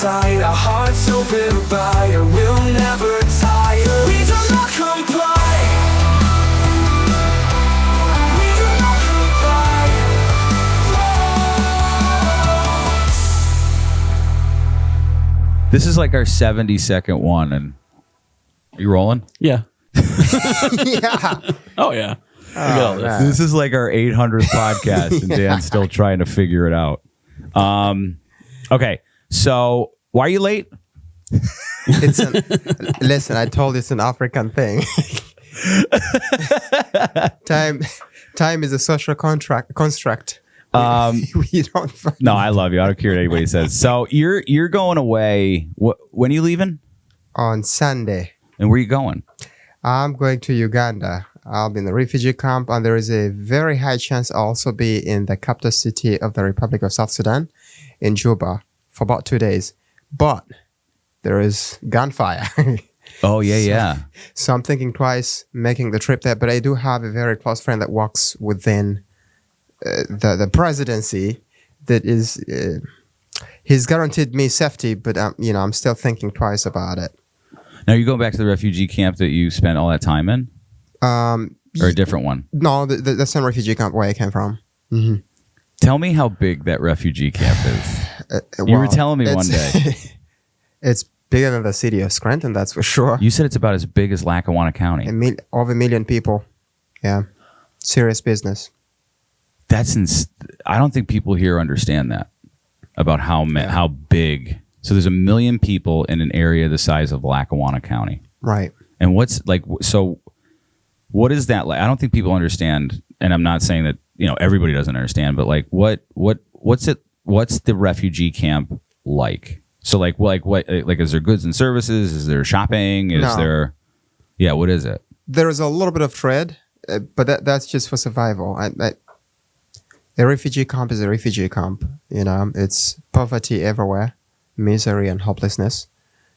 inside, our hearts open wide, and we'll never tire. We do not comply. We do not comply. Whoa. This is like our 70-second one, and are you rolling? Yeah. Yeah. Oh, yeah. Oh, man. This is like our 800th podcast, and Dan's still trying to figure it out. Okay, so why are you late? Listen, I told you it's an African thing. Time is a social construct. We don't find No, I love you. I don't care what anybody says. So you're going away. When are you leaving? on Sunday. And where are you going? I'm going to Uganda. I'll be in the refugee camp, and there is a very high chance I'll also be in the capital city of the Republic of South Sudan, in Juba, for about 2 days. But there is gunfire. Oh, yeah. So I'm thinking twice making the trip there. But I do have a very close friend that works within the presidency that is... he's guaranteed me safety, but I'm still thinking twice about it. Now, you're going back to the refugee camp that you spent all that time in? Or a different one? No, the same refugee camp where I came from. Mm-hmm. Tell me how big that refugee camp is. You were telling me one day. It's bigger than the city of Scranton, that's for sure. You said it's about as big as Lackawanna County. Over 1 million people. Yeah. Serious business. I don't think people here understand that, about how big. So there's 1 million people in an area the size of Lackawanna County. Right. And what is that like? I don't think people understand, and I'm not saying that, everybody doesn't understand, but like what's the refugee camp like? So like is there goods and services? Is there shopping? What is it? There is a little bit of trade, but that's just for survival. A refugee camp is a refugee camp. It's poverty everywhere, misery and hopelessness.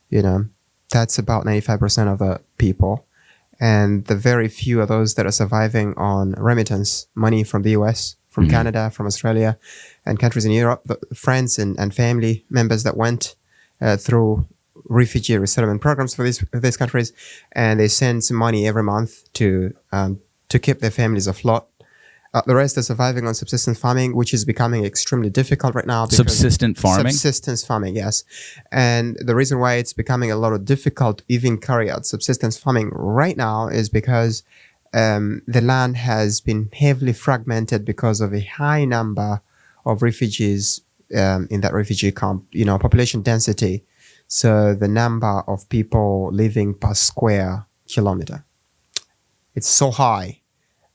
That's about 95% of the people. And the very few of those that are surviving on remittance, money from the US, from Canada, from Australia, and countries in Europe, friends and family members that went through refugee resettlement programs for these countries, and they send some money every month to keep their families afloat. The rest are surviving on subsistence farming, which is becoming extremely difficult right now. Subsistence farming? Subsistence farming, yes. And the reason why it's becoming a lot of difficult to even carry out subsistence farming right now is because the land has been heavily fragmented because of a high number of refugees in that refugee camp, population density. So the number of people living per square kilometer, it's so high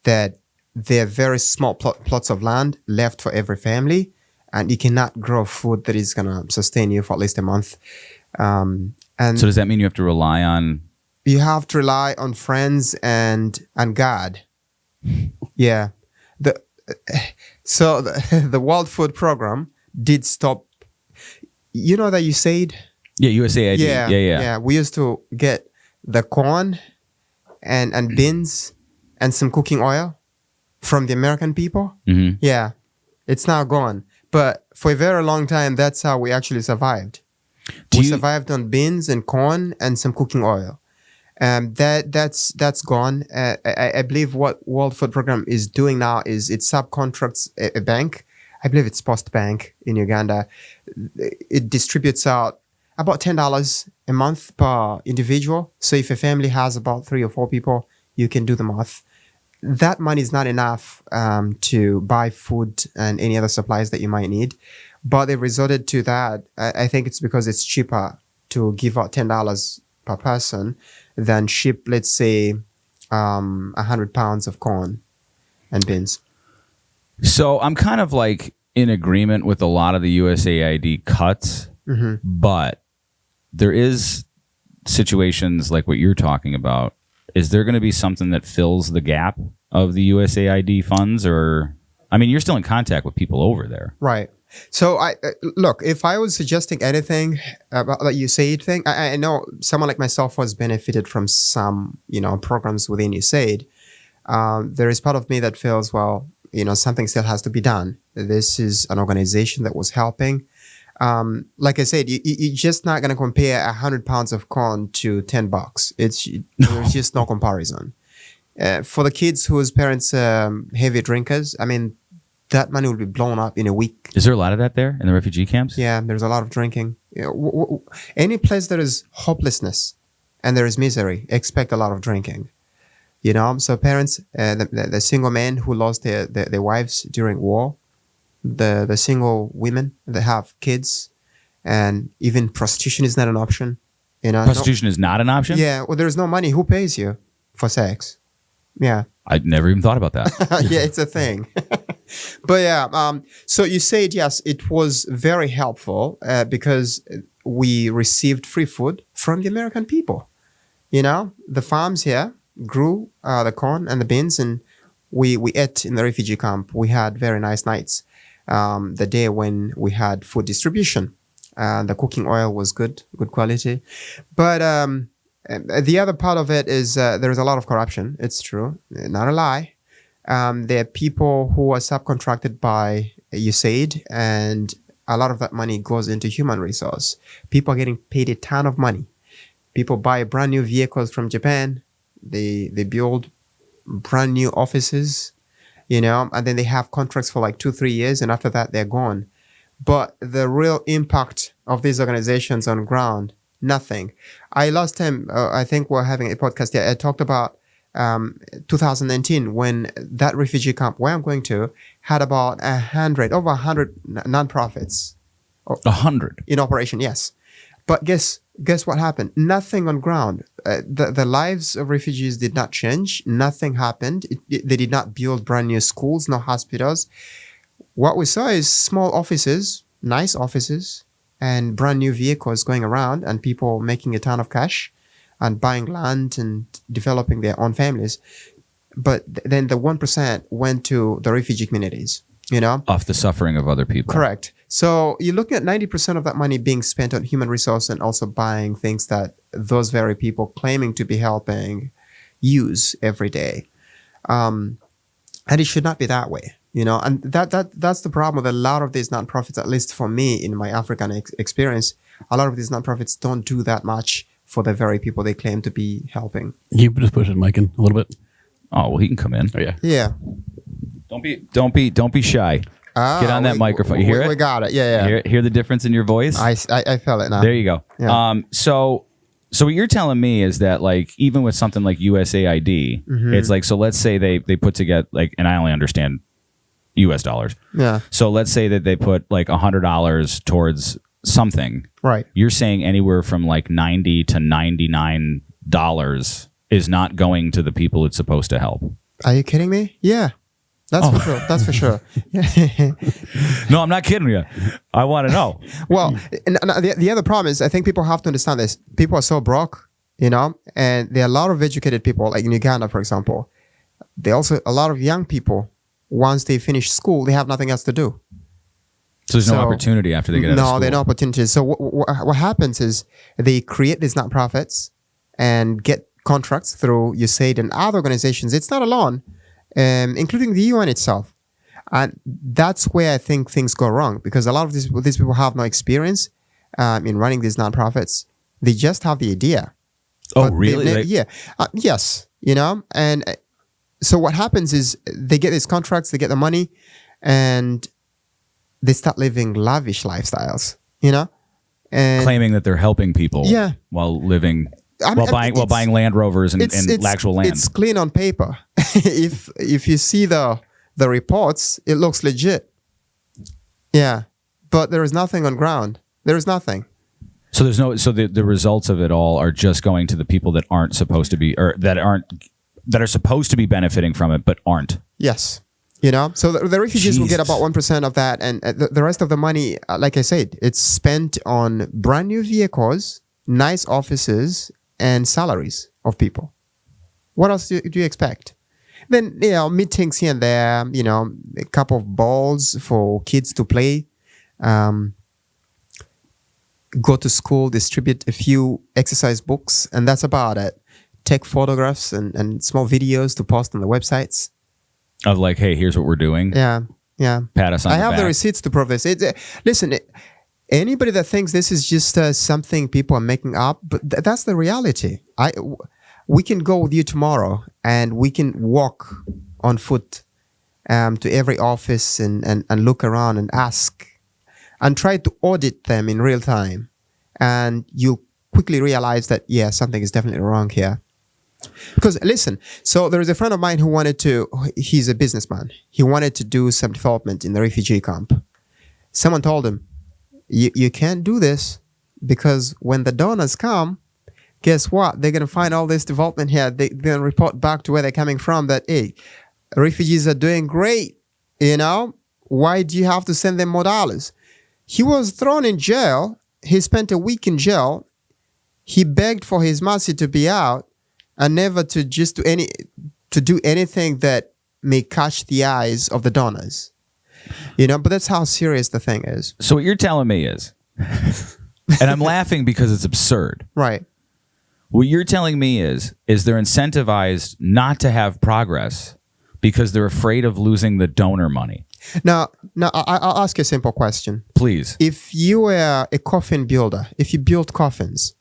that there are very small plots of land left for every family, and you cannot grow food that is going to sustain you for at least a month. And so does that mean you have to rely on? You have to rely on friends and God. Yeah. So the World Food Program did stop. You know that USAID? Yeah, USAID. Yeah. We used to get the corn and beans and some cooking oil from the American people. Mm-hmm. Yeah, it's now gone. But for a very long time, that's how we actually survived. We survived on beans and corn and some cooking oil. That's gone. I believe what World Food Program is doing now is it subcontracts a bank. I believe it's Post Bank in Uganda. It distributes out about $10 a month per individual. So if a family has about 3 or 4 people, you can do the math. That money is not enough to buy food and any other supplies that you might need. But they resorted to that. I think it's because it's cheaper to give out $10 per person than ship, let's say, 100 pounds of corn and beans. So I'm kind of like in agreement with a lot of the USAID cuts, but there is situations like what you're talking about. Is there going to be something that fills the gap of the USAID funds? Or, I mean, you're still in contact with people over there. Right. So, look, if I was suggesting anything about the USAID thing, I know someone like myself was benefited from some, programs within USAID. There is part of me that feels, something still has to be done. This is an organization that was helping Like I said, you're just not going to compare 100 pounds of corn to $10. There's just no comparison. For the kids whose parents heavy drinkers, I mean, that money will be blown up in a week. Is there a lot of that there in the refugee camps? Yeah, there's a lot of drinking. Any place there is hopelessness and there is misery, expect a lot of drinking. You know, so parents, the single men who lost their wives during war, the single women that have kids, and even prostitution is not an option. You know, Prostitution is not an option? Yeah, well, there's no money. Who pays you for sex? Yeah. I'd never even thought about that. Yeah, it's a thing. But yeah, so you said, yes, it was very helpful because we received free food from the American people. You know, the farms here grew the corn and the beans, and we ate in the refugee camp. We had very nice nights. The day when we had food distribution. The cooking oil was good quality. But the other part of it is there's a lot of corruption. It's true. Not a lie. There are people who are subcontracted by USAID, and a lot of that money goes into human resource. People are getting paid a ton of money. People buy brand new vehicles from Japan. They build brand new offices, you know, and then they have contracts for like 2-3 years, and after that they're gone. But the real impact of these organizations on ground, nothing. Last time, I think we're having a podcast here, I talked about 2019 when that refugee camp where I'm going to had about over 100 nonprofits. 100 in operation, yes. But guess what happened? Nothing on ground. The lives of refugees did not change. Nothing happened. They did not build brand new schools, no hospitals. What we saw is small offices, nice offices, and brand new vehicles going around, and people making a ton of cash and buying land and developing their own families. But then the 1% went to the refugee communities, you know? off the suffering of other people. Correct. So you're looking at 90% of that money being spent on human resource and also buying things that those very people claiming to be helping use every day. And it should not be that way, you know. And that's the problem with a lot of these nonprofits, at least for me in my African experience. A lot of these nonprofits don't do that much for the very people they claim to be helping. You just push his mic in a little bit. Oh, well, he can come in. Oh yeah. Yeah. Don't be shy. Get on that microphone. You hear it? We got it. Yeah, yeah. Hear the difference in your voice? I felt it now. There you go. Yeah. So what you're telling me is that, like, even with something like USAID, it's like, so let's say they put together, like, and I only understand US dollars. Yeah. So let's say that they put like $100 towards something. Right. You're saying anywhere from like $90 to $99 is not going to the people it's supposed to help. Are you kidding me? Yeah. That's for sure. That's for sure. Yeah. No, I'm not kidding you. I want to know. Well, and the other problem is, I think people have to understand this. People are so broke, you know, and there are a lot of educated people, like in Uganda, for example. There are also a lot of young people. Once they finish school, they have nothing else to do. So there's no opportunity after they get out of school. No, there are no opportunities. So what happens is they create these nonprofits and get contracts through USAID and other organizations. It's not alone, including the UN itself. And that's where I think things go wrong, because a lot of these people have no experience in running these nonprofits. They just have the idea. Oh, really? Yeah. Yes. You know, and so what happens is they get these contracts, they get the money, and they start living lavish lifestyles, you know, and claiming that they're helping people. Yeah. While living, while buying Land Rovers and actual land. It's clean on paper. if you see the reports, it looks legit. Yeah, but there is nothing on ground. There is nothing. So there's no. So the results of it all are just going to the people that aren't supposed to be, or that are supposed to be benefiting from it, but aren't. Yes. You know, so the refugees will get about 1% of that, and the rest of the money, like I said, it's spent on brand new vehicles, nice offices, and salaries of people. What else do you expect? Then, you know, meetings here and there, you know, a couple of balls for kids to play, go to school, distribute a few exercise books, and that's about it. Take photographs and small videos to post on the websites. Of like, hey, here's what we're doing. Yeah, yeah. Pat us on the back. I have the receipts to prove this. Listen, Anybody that thinks this is just something people are making up, but that's the reality. We can go with you tomorrow, and we can walk on foot to every office and look around and ask and try to audit them in real time. And you quickly realize that, yeah, something is definitely wrong here. Because listen, so there is a friend of mine who he's a businessman. He wanted to do some development in the refugee camp. Someone told him, you can't do this, because when the donors come, guess what? They're going to find all this development here. They're going to report back to where they're coming from that, hey, refugees are doing great. Why do you have to send them more dollars? He was thrown in jail. He spent a week in jail. He begged for his mercy to be out and never to do anything that may catch the eyes of the donors. But that's how serious the thing is. So what you're telling me is, and I'm laughing because it's absurd. Right. What you're telling me is they're incentivized not to have progress because they're afraid of losing the donor money. Now, I'll ask you a simple question. Please. If you were a coffin builder, if you built coffins,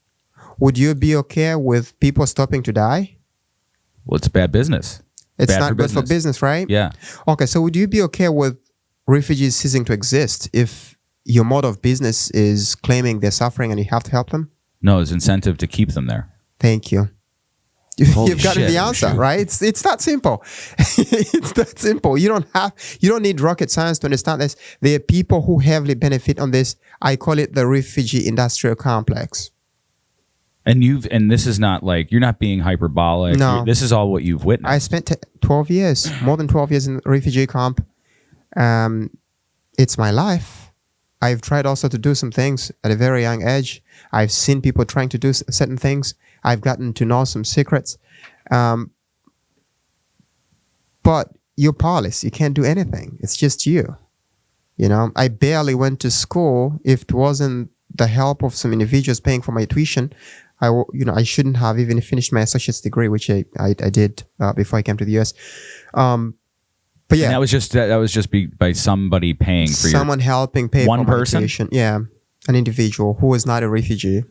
would you be okay with people stopping to die? Well, it's bad business. It's bad not for good for business, right? Yeah. Okay, so would you be okay with refugees ceasing to exist if your mode of business is claiming they're suffering and you have to help them? No, there's incentive to keep them there. Thank you. Holy You've gotten shit, the answer, Ushu. right? It's that simple. It's that simple. You don't need rocket science to understand this. There are people who heavily benefit on this. I call it the refugee industrial complex. And this is not like, you're not being hyperbolic. No. This is all what you've witnessed. I spent 12 years, more than 12 years in the refugee camp. It's my life. I've tried also to do some things at a very young age. I've seen people trying to do certain things. I've gotten to know some secrets. But you're powerless. You can't do anything. It's just you. I barely went to school. If it wasn't the help of some individuals paying for my tuition, I shouldn't have even finished my associate's degree, which I did before I came to the US. But yeah, and that was just by somebody paying for someone helping pay one for my person? tuition. Yeah, an individual who was not a refugee.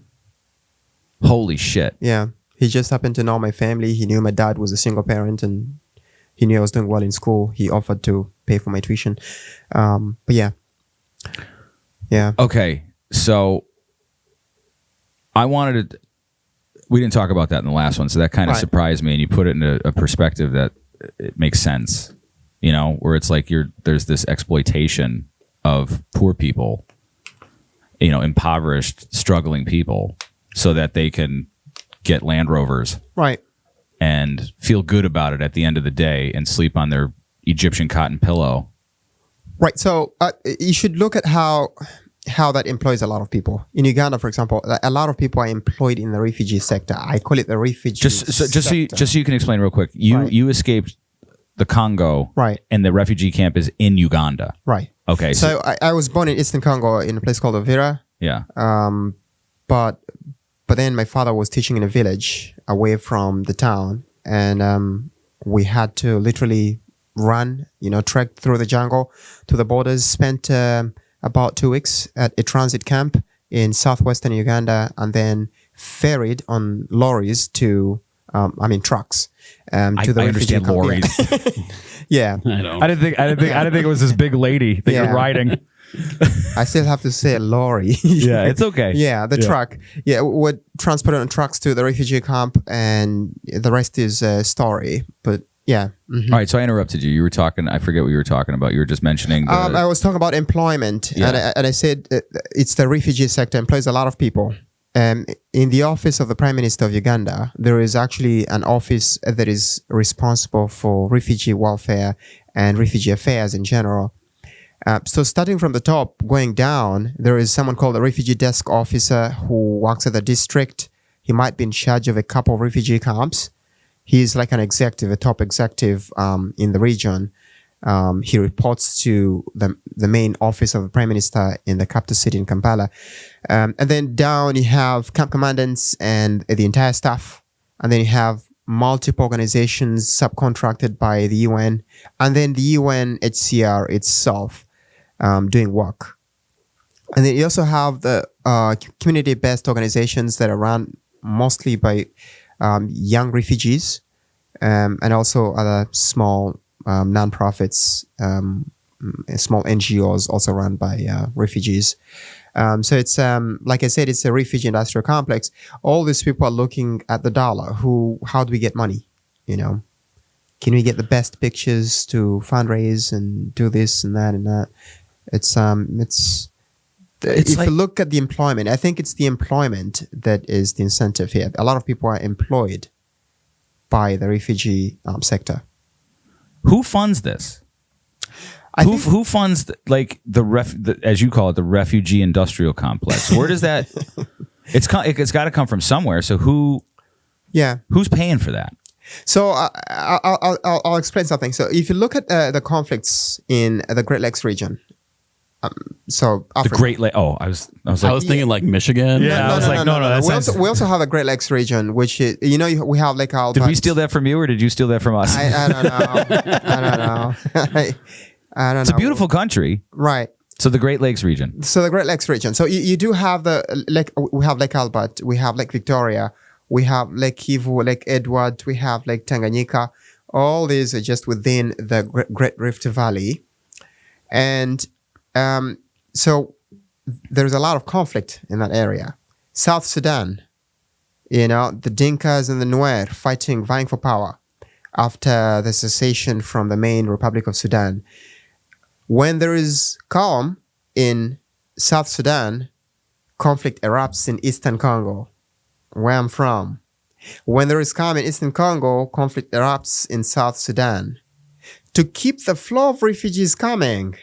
Holy shit. Yeah, he just happened to know my family. He knew my dad was a single parent, and he knew I was doing well in school. He offered to pay for my tuition. But yeah. Okay, so we didn't talk about that in the last one, so that kind of surprised me, and you put it in a perspective that it makes sense, where it's like there's this exploitation of poor people, impoverished, struggling people, so that they can get Land Rovers. Right. And feel good about it at the end of the day and sleep on their Egyptian cotton pillow. Right. So you should look at how that employs a lot of people. In Uganda, for example, a lot of people are employed in the refugee sector. I call it the refugee sector. Just so you can explain real quick. You escaped the Congo, right? And the refugee camp is in Uganda, right? Okay. So I was born in Eastern Congo in a place called Uvira. Yeah. But then my father was teaching in a village away from the town, and we had to literally run, trek through the jungle to the borders. Spent about 2 weeks at a transit camp in southwestern Uganda, and then ferried on lorries to, trucks. To the I understand camp. lorries. Yeah. I didn't think it was this big lady that you're riding. I still have to say lorry. Yeah, it's okay. Yeah, the truck. Yeah, we're transported on trucks to the refugee camp, and the rest is a story. But yeah. Mm-hmm. All right, so I interrupted you. You were talking, I forget what you were talking about. You were just mentioning I was talking about employment, and I said it's the refugee sector employs a lot of people. In the office of the Prime Minister of Uganda, there is actually an office that is responsible for refugee welfare and refugee affairs in general. So starting from the top, going down, there is someone called the refugee desk officer who works at the district. He might be in charge of a couple of refugee camps. He's like an executive, a top executive in the region. He reports to the main office of the Prime Minister in the capital city in Kampala. And then down you have camp commandants and the entire staff. And then you have multiple organizations subcontracted by the UN. And then the UNHCR itself doing work. And then you also have the community-based organizations that are run mostly by young refugees, and also other small non-profits, small NGOs also run by refugees. So it's like I said, it's a refugee industrial complex. All these people are looking at the dollar. How do we get money? You know, can we get the best pictures to fundraise and do this and that and that? It's if like, you look at the employment, I think it's the employment that is the incentive here. A lot of people are employed by the refugee sector. who funds this? Who funds as you call it, the refugee industrial complex? Where does that? It's got to come from somewhere. So who's paying for that? So I'll explain something. So if you look at the conflicts in the Great Lakes region, so Africa. The Great Lake. Oh, I was thinking like Michigan. Yeah, We also have the Great Lakes region, which is, we have Lake Albert. Did we steal that from you, or did you steal that from us? I don't know. I don't know. I don't know. It's a beautiful country, right? So the Great Lakes region. So the Great Lakes region. So you do have we have Lake Albert, we have Lake Victoria, we have Lake Kivu, Lake Edward, we have Lake Tanganyika. All these are just within the Great Rift Valley, and so there's a lot of conflict in that area. South Sudan, the Dinkas and the Nuer vying for power after the secession from the main Republic of Sudan. When there is calm in South Sudan, conflict erupts in Eastern Congo, where I'm from. When there is calm in Eastern Congo, conflict erupts in South Sudan. To keep the flow of refugees coming.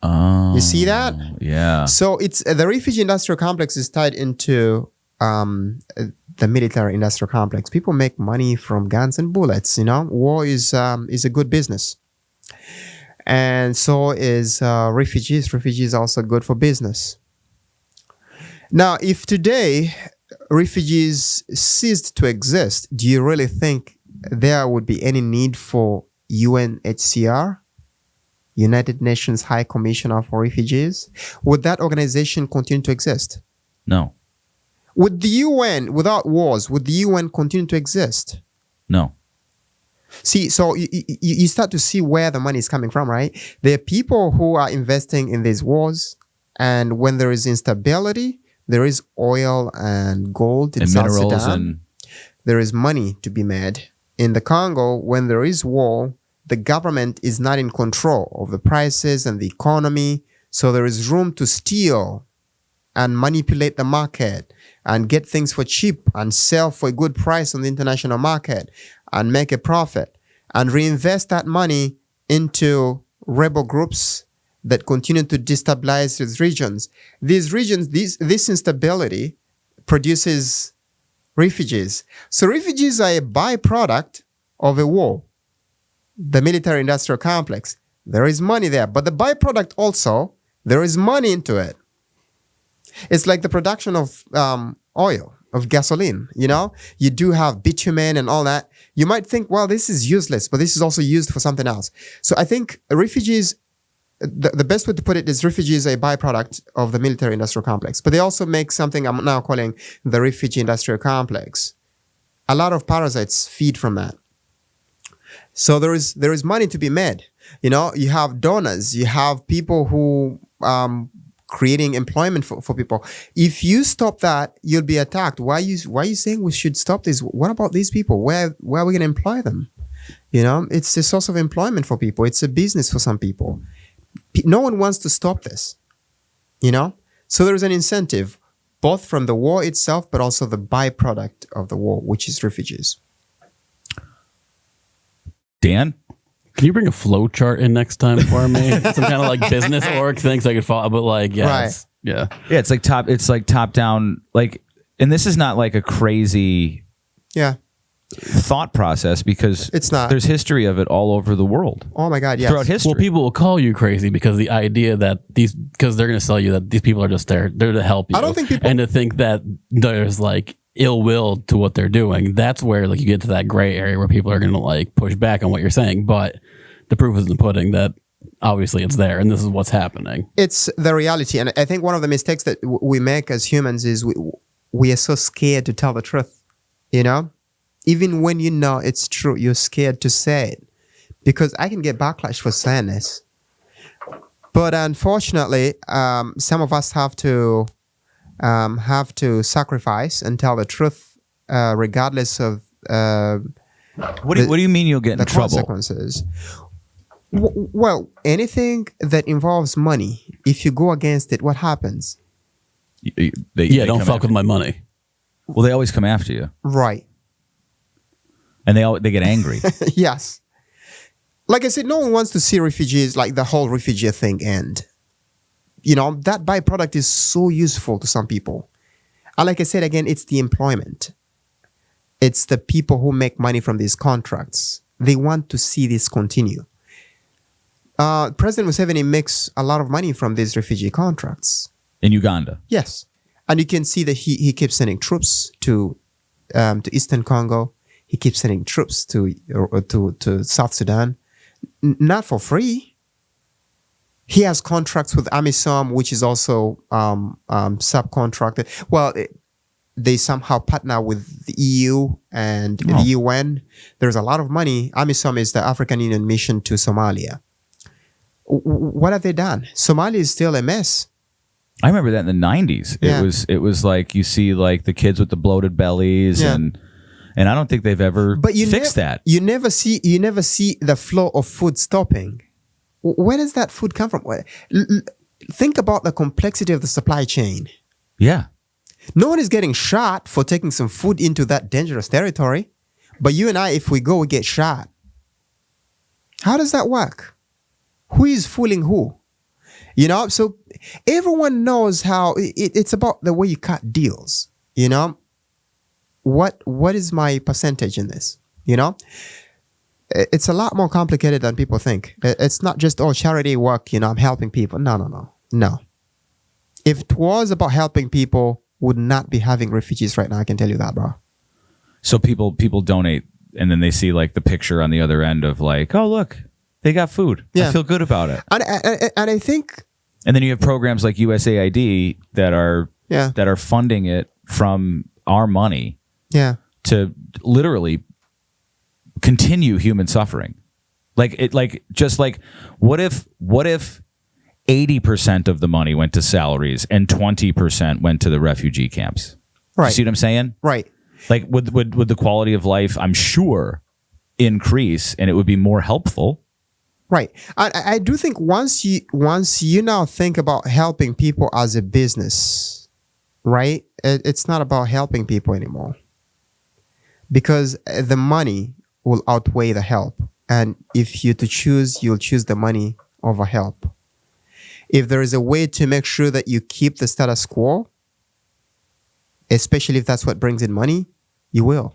Oh, you see that? Yeah. So it's the refugee industrial complex is tied into the military industrial complex. People make money from guns and bullets. War is a good business, and so is refugees. Refugees are also good for business. Now, if today refugees ceased to exist, do you really think there would be any need for UNHCR? United Nations High Commissioner for Refugees? Would that organization continue to exist? No. Would the UN, without wars, would the UN continue to exist? No. See, so you start to see where the money is coming from, right? There are people who are investing in these wars, and when there is instability, there is oil and gold in South minerals Sudan. There is money to be made. In the Congo, when there is war, the government is not in control of the prices and the economy, so there is room to steal and manipulate the market and get things for cheap and sell for a good price on the international market and make a profit and reinvest that money into rebel groups that continue to destabilize these regions. These regions, this instability produces refugees. So refugees are a byproduct of a war. The military industrial complex, there is money there, but the byproduct also, there is money into it. It's like the production of oil, of gasoline, you do have bitumen and all that. You might think, well, this is useless, but this is also used for something else. So I think refugees, the best way to put it is refugees are a byproduct of the military industrial complex, but they also make something I'm now calling the refugee industrial complex. A lot of parasites feed from that. So there is money to be made. You have donors, you have people who creating employment for people. If you stop that, you'll be attacked. Why are you saying we should stop this? What about these people? Where are we going to employ them? It's a source of employment for people. It's a business for some people. No one wants to stop this. So there's an incentive, both from the war itself, but also the byproduct of the war, which is refugees. Dan? Can you bring a flow chart in next time for me? Some kind of like business org thing so I could follow, but like, yeah. Right. Yeah. It's like top down, and this is not like a crazy thought process because it's not. There's history of it all over the world. Oh my God, yes. Throughout history. Well, people will call you crazy because the idea that because they're going to sell you that these people are just there, they're to help you. I don't think people. And to think that there's like ill will to what they're doing, that's where like you get to that gray area where people are going to like push back on what you're saying. But the proof is in the pudding that obviously it's there and this is what's happening. It's the reality. And I think one of the mistakes that we make as humans is we are so scared to tell the truth, you know? Even when you know it's true, you're scared to say it. Because I can get backlash for saying this. But unfortunately, some of us have to sacrifice and tell the truth, regardless of What do you mean you'll get in the trouble? consequences. Well, anything that involves money, if you go against it, what happens? They Don't come fuck after- with my money. Well, they always come after you, Right. and they get angry. Yes. Like I said, no one wants to see refugees, like the whole refugee thing end. You know, that byproduct is so useful to some people. And like I said, again, it's the employment. It's the people who make money from these contracts. They want to see this continue. President Museveni makes a lot of money from these refugee contracts. In Uganda. Yes. And you can see that he keeps sending troops to Eastern Congo. He keeps sending troops to South Sudan. Not for free. He has contracts with AMISOM, which is also subcontracted. Well, they somehow partner with the EU and the UN. There's a lot of money. AMISOM is the African Union mission to Somalia. What have they done? Somalia is still a mess. I remember that in the 90s. Yeah. It was like you see like the kids with the bloated bellies Yeah. and I don't think they've ever fixed that. You never see the flow of food stopping. Where does that food come from? Think about the complexity of the supply chain. Yeah. No one is getting shot for taking some food into that dangerous territory. But you and I, if we go, we get shot. How does that work? Who is fooling who? You know, so everyone knows how it's about the way you cut deals. You know, what is my percentage in this? You know, it's a lot more complicated than people think. It's not just charity work. You know, I'm helping people. No. If it was about helping people, would not be having refugees right now. I can tell you that, bro. So people donate and then they see like the picture on the other end of like, oh look, they got food. Yeah. I feel good about it. And I think, And then you have programs like USAID that are funding it from our money yeah, to literally continue human suffering. What if 80% of the money went to salaries and 20% went to the refugee camps? right, You see what I'm saying? right. Like would the quality of life, I'm sure, increase and it would be more helpful. Right. I do think once you now think about helping people as a business, right? It's not about helping people anymore. Because the money will outweigh the help. And if you to choose, you'll choose the money over help. If there is a way to make sure that you keep the status quo, especially if that's what brings in money, you will.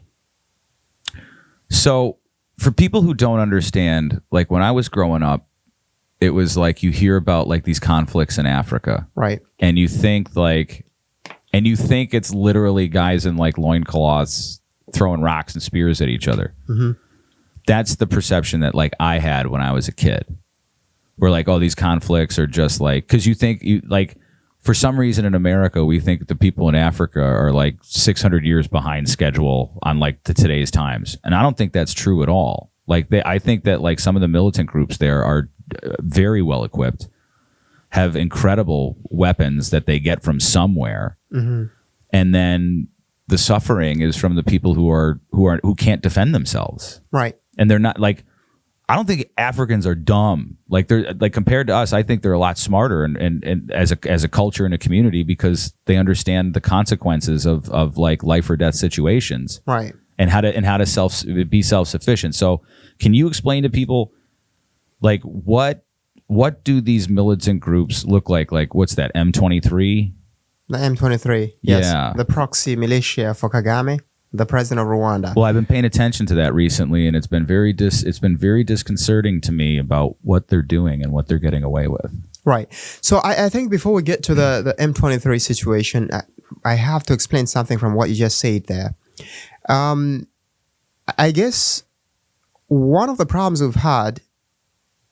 So for people who don't understand, like when I was growing up, it was like you hear about like these conflicts in Africa. Right. And you think it's literally guys in like loincloths throwing rocks and spears at each other. Mm-hmm. That's the perception that like I had when I was a kid. Where like, oh, these conflicts are just like, because you think for some reason in America, we think the people in Africa are like 600 years behind schedule on like today's times. And I don't think that's true at all. Like I think that like some of the militant groups there are very well equipped, have incredible weapons that they get from somewhere. Mm-hmm. And then the suffering is from the people who can't defend themselves. Right. And they're not like, I don't think Africans are dumb. Like they're like compared to us, I think they're a lot smarter and as a culture and a community because they understand the consequences of like life or death situations. Right. And how to be self-sufficient. So can you explain to people like what do these militant groups look like? Like what's that, M23? The M23. Yes. Yeah. The proxy militia for Kagame, the president of Rwanda. Well, I've been paying attention to that recently, and it's been very disconcerting to me about what they're doing and what they're getting away with. Right. So I think before we get to the M23 situation, I have to explain something from what you just said there. I guess one of the problems we've had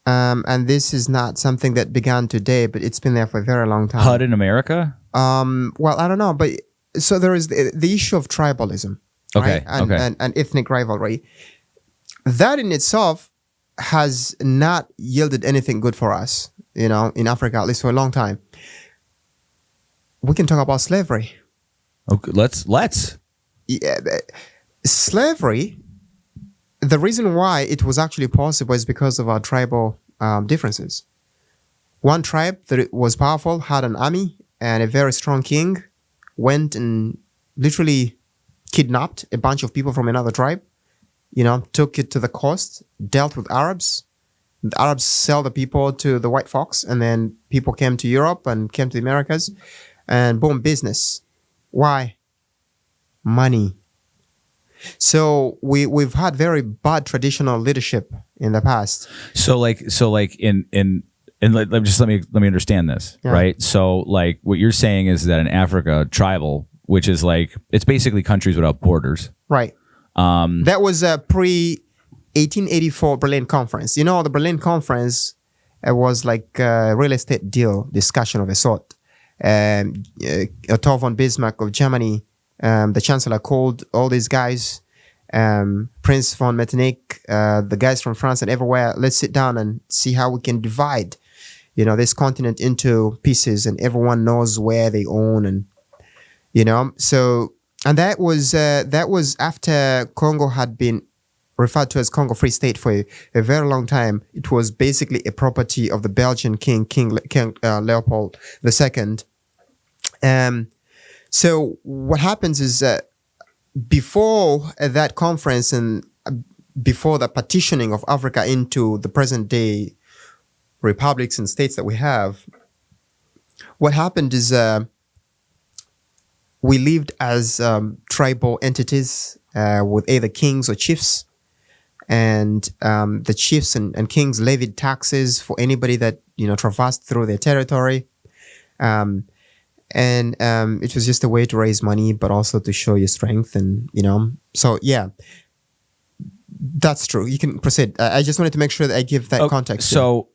And this is not something that began today, but it's been there for a very long time. HUD in America? Well, I don't know, but so there is the issue of tribalism, Okay, right? okay. And ethnic rivalry. That in itself has not yielded anything good for us, in Africa, at least for a long time. We can talk about slavery. Okay, let's. Yeah, slavery, the reason why it was actually possible is because of our tribal differences. One tribe that was powerful had an army and a very strong king, went and literally kidnapped a bunch of people from another tribe, took it to the coast, dealt with Arabs. The Arabs sell the people to the white folks, and then people came to Europe and came to the Americas, and boom, business. Why? Money. So we've had very bad traditional leadership in the past. So like let me understand this, Yeah. right? So like what you're saying is that in Africa, tribal, which is like it's basically countries without borders. Right. That was a pre-1884 Berlin Conference. The Berlin Conference was like a real estate deal discussion of a sort. Otto von Bismarck of Germany, the chancellor, called all these guys, Prince von Metternich, the guys from France and everywhere. Let's sit down and see how we can divide, this continent into pieces, and everyone knows where they own, and So, and that was after Congo had been referred to as Congo Free State for a very long time. It was basically a property of the Belgian King Leopold II. So what happens is that before that conference and before the partitioning of Africa into the present day republics and states that we have, what happened is we lived as tribal entities with either kings or chiefs, and the chiefs and kings levied taxes for anybody that traversed through their territory. And it was just a way to raise money, but also to show your strength. And, so yeah, that's true. You can proceed. I just wanted to make sure that I give that context. So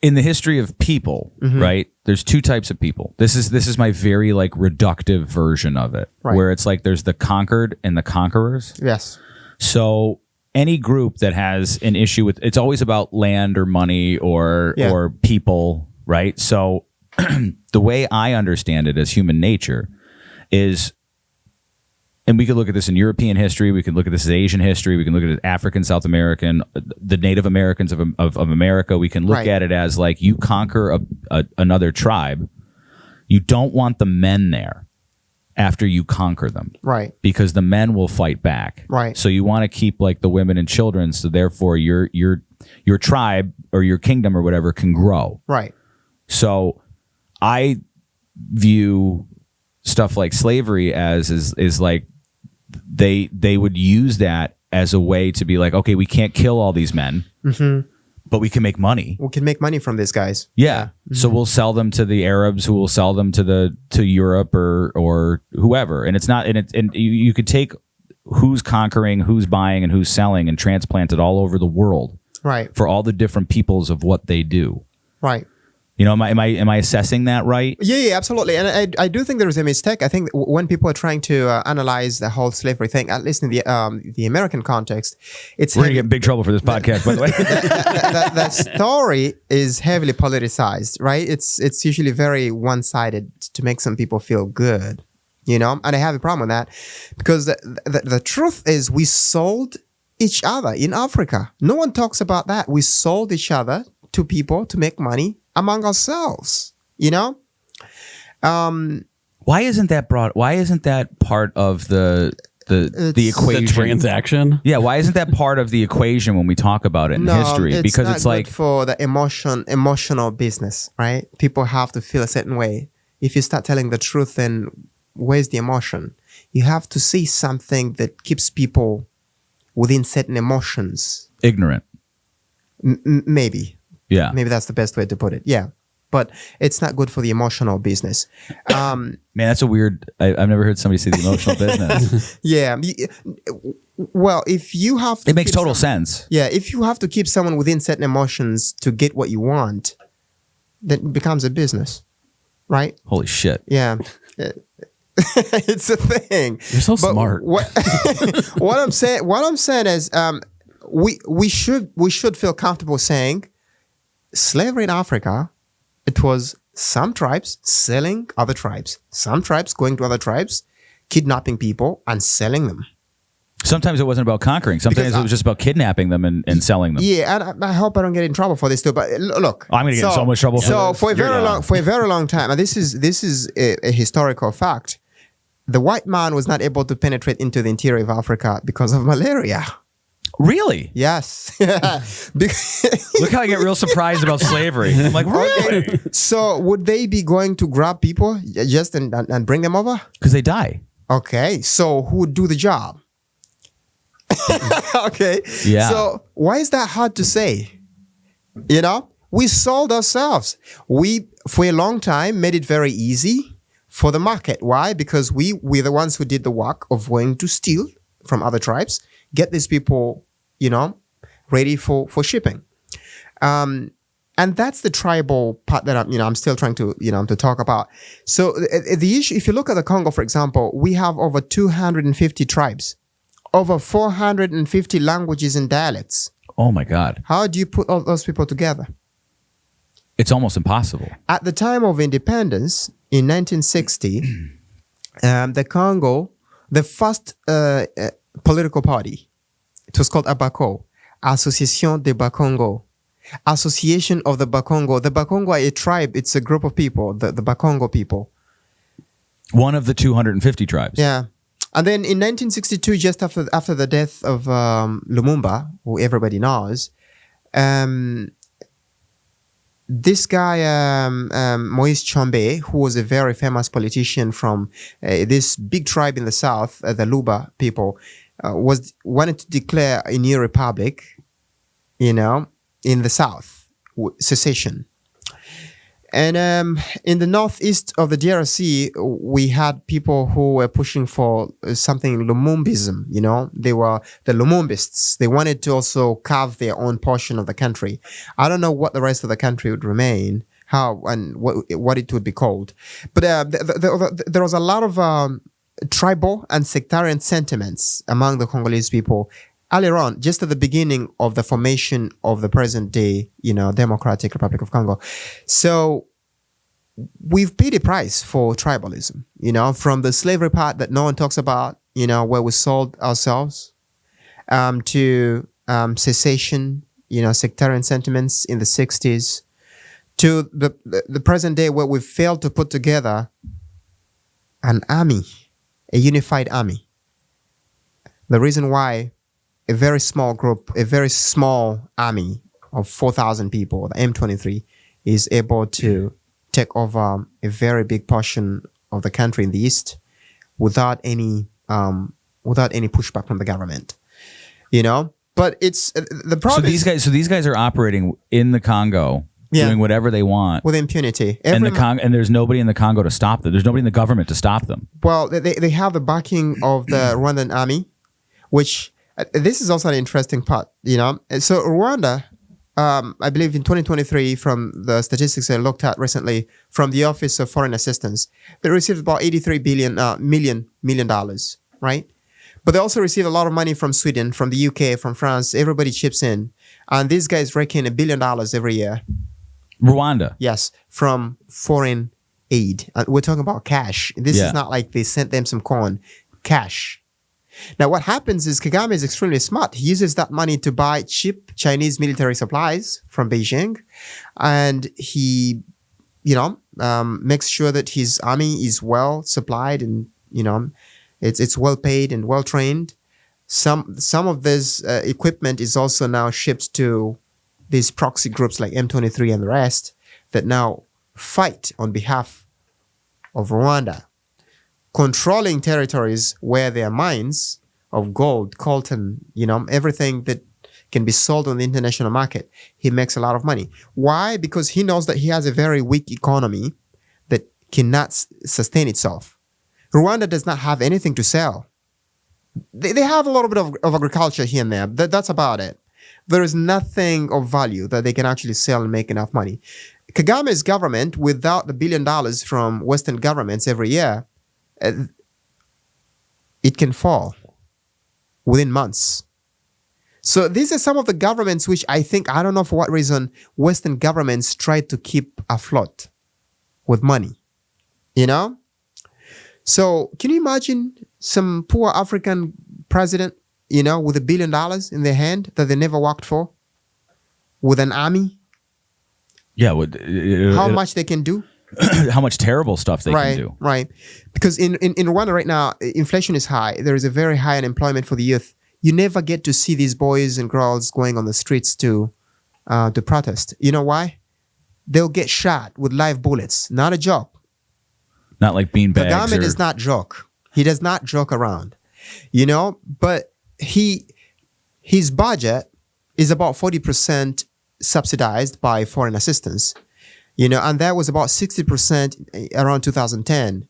in the history of people, right, there's two types of people. This is my very like reductive version of it, Right. where it's like there's the conquered and the conquerors. Yes. So any group that has an issue with, it's always about land or money or people, right? So the way I understand it as human nature is, and we could look at this in European history, we could look at this as Asian history, we can look at it as African, South American, the Native Americans of America. We can look Right. at it as like you conquer another tribe, you don't want the men there after you conquer them, Right. because the men will fight back. Right. So you want to keep like the women and children, so therefore your tribe or your kingdom or whatever can grow. Right. So I view stuff like slavery as is like they would use that as a way to be like, okay, we can't kill all these men, but we can make money. We can make money from these guys. Yeah. So we'll sell them to the Arabs, who will sell them to Europe or whoever. And it's not, and you could take who's conquering, who's buying, and who's selling and transplant it all over the world Right. for all the different peoples of what they do. Right. Am I assessing that right? Yeah, absolutely. And I do think there is a mistake. I think when people are trying to analyze the whole slavery thing, at least in the American context, it's We're going to get in big trouble for this podcast, by the way. the story is heavily politicized, right? It's usually very one-sided to make some people feel good, and I have a problem with that, because the truth is we sold each other in Africa. No one talks about that. We sold each other to people to make money among ourselves, Why isn't that part of the equation? The transaction. Yeah, why isn't that part of the equation when we talk about it in history? Because not it's like good for the emotional business, right? People have to feel a certain way. If you start telling the truth, then where's the emotion? You have to see something that keeps people within certain emotions. ignorant. Maybe. Yeah. Maybe that's the best way to put it. Yeah. but it's not good for the emotional business. Man, that's a weird. I've never heard somebody say the emotional business. Yeah. Well, if you have to It makes keep total some- sense. Yeah, if you have to keep someone within certain emotions to get what you want, then it becomes a business, right? Holy shit. Yeah. It's a thing. You're so But smart. What I'm saying is we should feel comfortable saying slavery in Africa, it was some tribes selling other tribes, some tribes going to other tribes, kidnapping people and selling them. Sometimes it wasn't about conquering. Sometimes Because it was just about kidnapping them and selling them. Yeah, and I hope I don't get in trouble for this too. But look, I'm going to get in so much trouble for So this. for a very long time, and this is a historical fact, the white man was not able to penetrate into the interior of Africa because of malaria. Really? Yes. Look how I get real surprised about slavery. I'm like, really? Okay. So would they be going to grab people just and bring them over? Because they die. Okay. So who would do the job? Okay. Yeah. So why is that hard to say? You know, we sold ourselves. We, for a long time, made it very easy for the market. Why? Because we're the ones who did the work of going to steal from other tribes, get these people, you know, ready for shipping. And that's the tribal part that I'm still trying to, to talk about. So the issue, if you look at the Congo, for example, we have over 250 tribes, over 450 languages and dialects. Oh my God. How do you put all those people together? It's almost impossible. At the time of independence in 1960, the Congo, the first political party, it was called ABACO, Association de Bakongo, Association of the Bakongo. The Bakongo are a tribe. It's a group of people, the Bakongo people. One of the 250 tribes. Yeah. And then in 1962, just after the death of Lumumba, who everybody knows, this guy, Moise Chombe, who was a very famous politician from this big tribe in the south, the Luba people, wanted to declare a new republic, in the south, secession. And in the northeast of the DRC, we had people who were pushing for something Lumumbism, They were the Lumumbists. They wanted to also carve their own portion of the country. I don't know what the rest of the country would remain, how and what it would be called. But there was a lot of tribal and sectarian sentiments among the Congolese people earlier on, just at the beginning of the formation of the present day, Democratic Republic of Congo. So we've paid a price for tribalism, from the slavery part that no one talks about, where we sold ourselves, to secession, sectarian sentiments in the 60s, to the present day where we've failed to put together an army, a unified army. The reason why a very small group, a very small army of 4,000 people, the M23, is able to take over a very big portion of the country in the east without any pushback from the government. But it's the problem. So these guys are operating in the Congo, doing whatever they want with impunity. and there's nobody in the Congo to stop them. There's nobody in the government to stop them. Well, they have the backing of the Rwandan army, which this is also an interesting part, So Rwanda, I believe in 2023, from the statistics I looked at recently from the Office of Foreign Assistance, they received about $83 million, right? But they also received a lot of money from Sweden, from the UK, from France. Everybody chips in. And these guys reckon $1 billion every year. Rwanda. Yes, from foreign aid. We're talking about cash. This is not like they sent them some corn. Cash. Now, what happens is Kagame is extremely smart. He uses that money to buy cheap Chinese military supplies from Beijing. And he, makes sure that his army is well supplied and, it's well paid and well trained. Some of this equipment is also now shipped to these proxy groups like M23 and the rest that now fight on behalf of Rwanda, controlling territories where there are mines of gold, coltan, everything that can be sold on the international market, he makes a lot of money. Why? Because he knows that he has a very weak economy that cannot sustain itself. Rwanda does not have anything to sell. They have a little bit of agriculture here and there. That's about it. There is nothing of value that they can actually sell and make enough money. Kagame's government, without the $1 billion from Western governments every year, it can fall within months. So these are some of the governments which I think, I don't know for what reason, Western governments try to keep afloat with money, you know? So can you imagine some poor African president, you know, with $1 billion in their hand that they never worked for, with an army? Yeah. How much they can do? How much terrible stuff they can do. Right. Because in Rwanda right now, inflation is high. There is a very high unemployment for the youth. You never get to see these boys and girls going on the streets to protest. You know why? They'll get shot with live bullets. Not a joke. Not like beanbags. Kagame does not joke. He does not joke around. You know, but his budget is about 40% subsidized by foreign assistance. You know, and that was about 60% around 2010.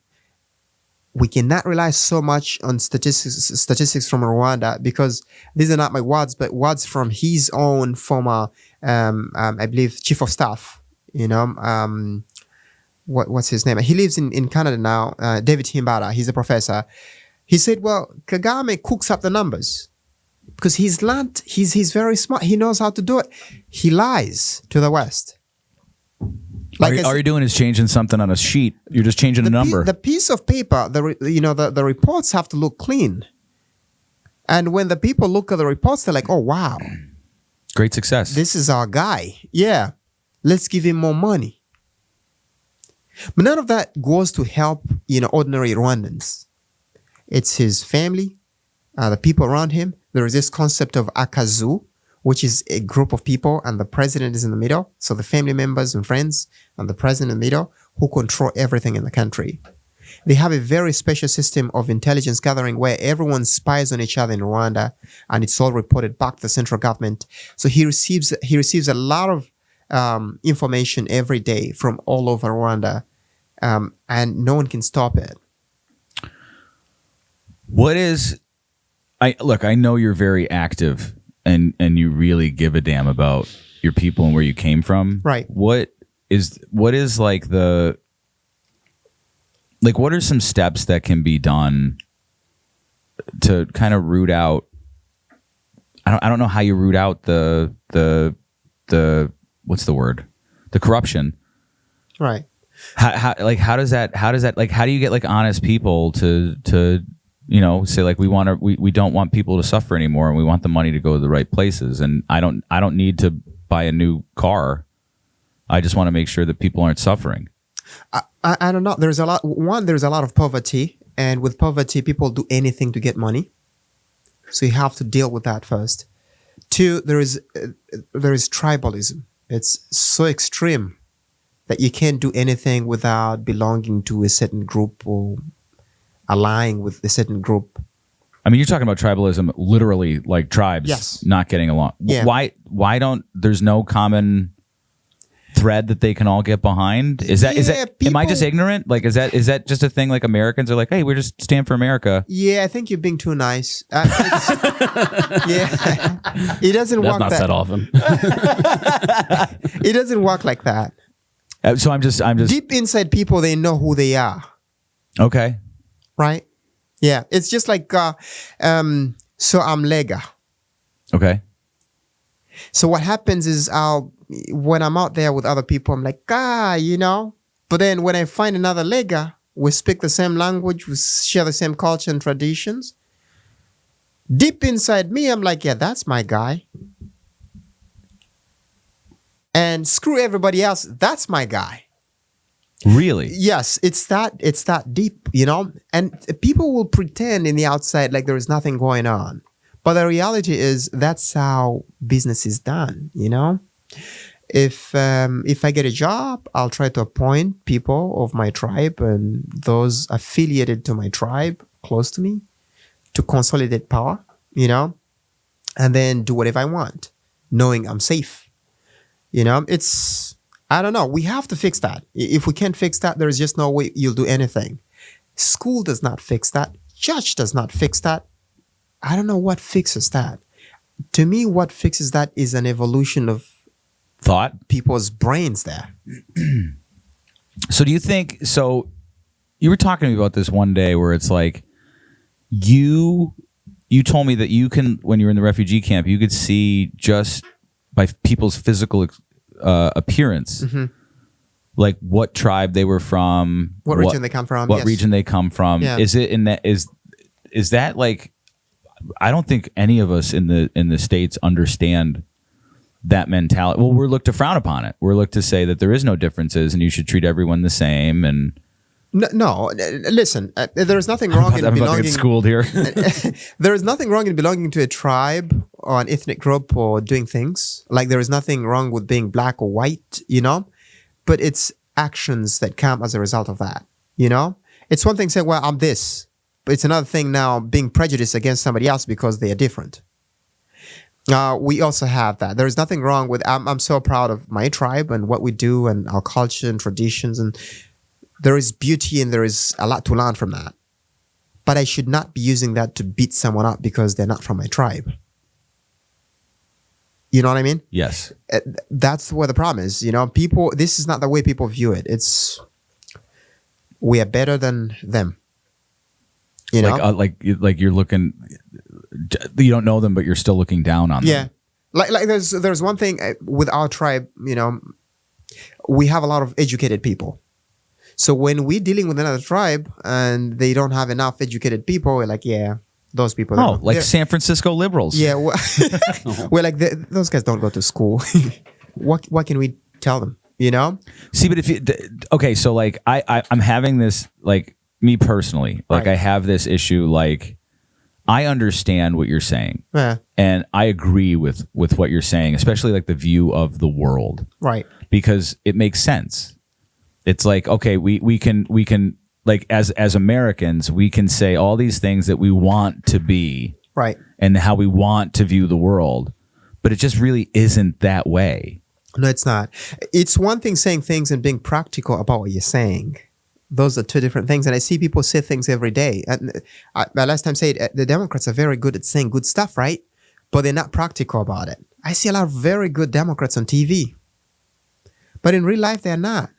We cannot rely so much on statistics from Rwanda, because these are not my words, but words from his own former, I believe, chief of staff. You know, what's his name? He lives in Canada now. David Himbara. He's a professor. He said, well, Kagame cooks up the numbers because he's learned. He's very smart. He knows how to do it. He lies to the West. Like all you're doing is changing something on a sheet. You're just changing a number. The piece of paper, the reports have to look clean. And when the people look at the reports, they're like, oh, wow. Great success. This is our guy. Yeah. Let's give him more money. But none of that goes to help, ordinary Rwandans. It's his family, the people around him. There is this concept of akazu, which is a group of people, and the president is in the middle. So the family members and friends and the president in the middle, who control everything in the country. They have a very special system of intelligence gathering where everyone spies on each other in Rwanda, and it's all reported back to the central government. So he receives a lot of information every day from all over Rwanda, and no one can stop it. I know you're very active and you really give a damn about your people and where you came from. Right. What is what are some steps that can be done to kind of root out, I don't know how you root out the what's the word? The corruption. Right. How do you get like honest people to say like we don't want people to suffer anymore, and we want the money to go to the right places, and I don't need to buy a new car. I just want to make sure that people aren't suffering. I don't know. There's a lot of poverty, and with poverty, people do anything to get money. So you have to deal with that first. 2, there is tribalism. It's so extreme that you can't do anything without belonging to a certain group or allying with a certain group. I mean, you're talking about tribalism, literally like tribes not getting along. Yeah. Why don't there's no common thread that they can all get behind? Is that am I just ignorant? Like, is that just a thing? Like Americans are like, hey, we're just stand for America. Yeah, I think you're being too nice. It doesn't work. That's not said often. It doesn't work like that. So I'm just deep inside people, they know who they are. Okay. Right? Yeah. It's just like, so I'm Lega. Okay. So what happens is when I'm out there with other people, I'm like, But then when I find another Lega, we speak the same language, we share the same culture and traditions. Deep inside me, I'm like, yeah, that's my guy. And screw everybody else, that's my guy. Really? Yes, it's that deep, And people will pretend in the outside like there is nothing going on. But the reality is that's how business is done, If I get a job, I'll try to appoint people of my tribe and those affiliated to my tribe, close to me, to consolidate power, and then do whatever I want, knowing I'm safe. You know, it's, I don't know. We have to fix that. If we can't fix that, there is just no way you'll do anything. School does not fix that. Church does not fix that. I don't know what fixes that. To me, what fixes that is an evolution of Thought? people's brains there. So do you think, so you were talking to me about this one day where it's like, you told me that you can, when you were in the refugee camp, you could see just by people's physical appearance, like what tribe they were from, What region they come from. what yes. region they come from. Yeah. Is it in that, is that like, I don't think any of us in the States understand that mentality. Well, we're looked to frown upon it. We're looked to say that there is no differences and you should treat everyone the same. And No, listen, there is nothing wrong in I'm about to belonging. get schooled here. There is nothing wrong in belonging to a tribe or an ethnic group or doing things. Like there is nothing wrong with being black or white, you know? But it's actions that come as a result of that, you know? It's one thing saying, well, I'm this. But it's another thing now being prejudiced against somebody else because they are different. We also have that. There is nothing wrong with, I'm so proud of my tribe and what we do and our culture and traditions. And there is beauty and there is a lot to learn from that. But I should not be using that to beat someone up because they're not from my tribe. You know what I mean? Yes. That's where the problem is. You know, people, this is not the way people view it. It's, we are better than them. You know? Like you're looking, you don't know them, but you're still looking down on them. Yeah. Like there's one thing with our tribe, you know, we have a lot of educated people. So when we're dealing with another tribe and they don't have enough educated people, we're like, yeah, those people. Oh, like San Francisco liberals. Yeah. We're like, those guys don't go to school. What can we tell them? You know? See, but if you, okay, so like I'm having this, like me personally, like Right. I have this issue, like I understand what you're saying. Yeah. And I agree with what you're saying, especially like the view of the world, Right. because it makes sense. It's like, okay, we can like as Americans, we can say all these things that we want to be, Right. and how we want to view the world, but it just really isn't that way. No, it's not. It's one thing saying things and being practical about what you're saying. Those are two different things. And I see people say things every day. And I last time said the Democrats are very good at saying good stuff, right? But they're not practical about it. I see a lot of very good Democrats on TV. But in real life, they're not.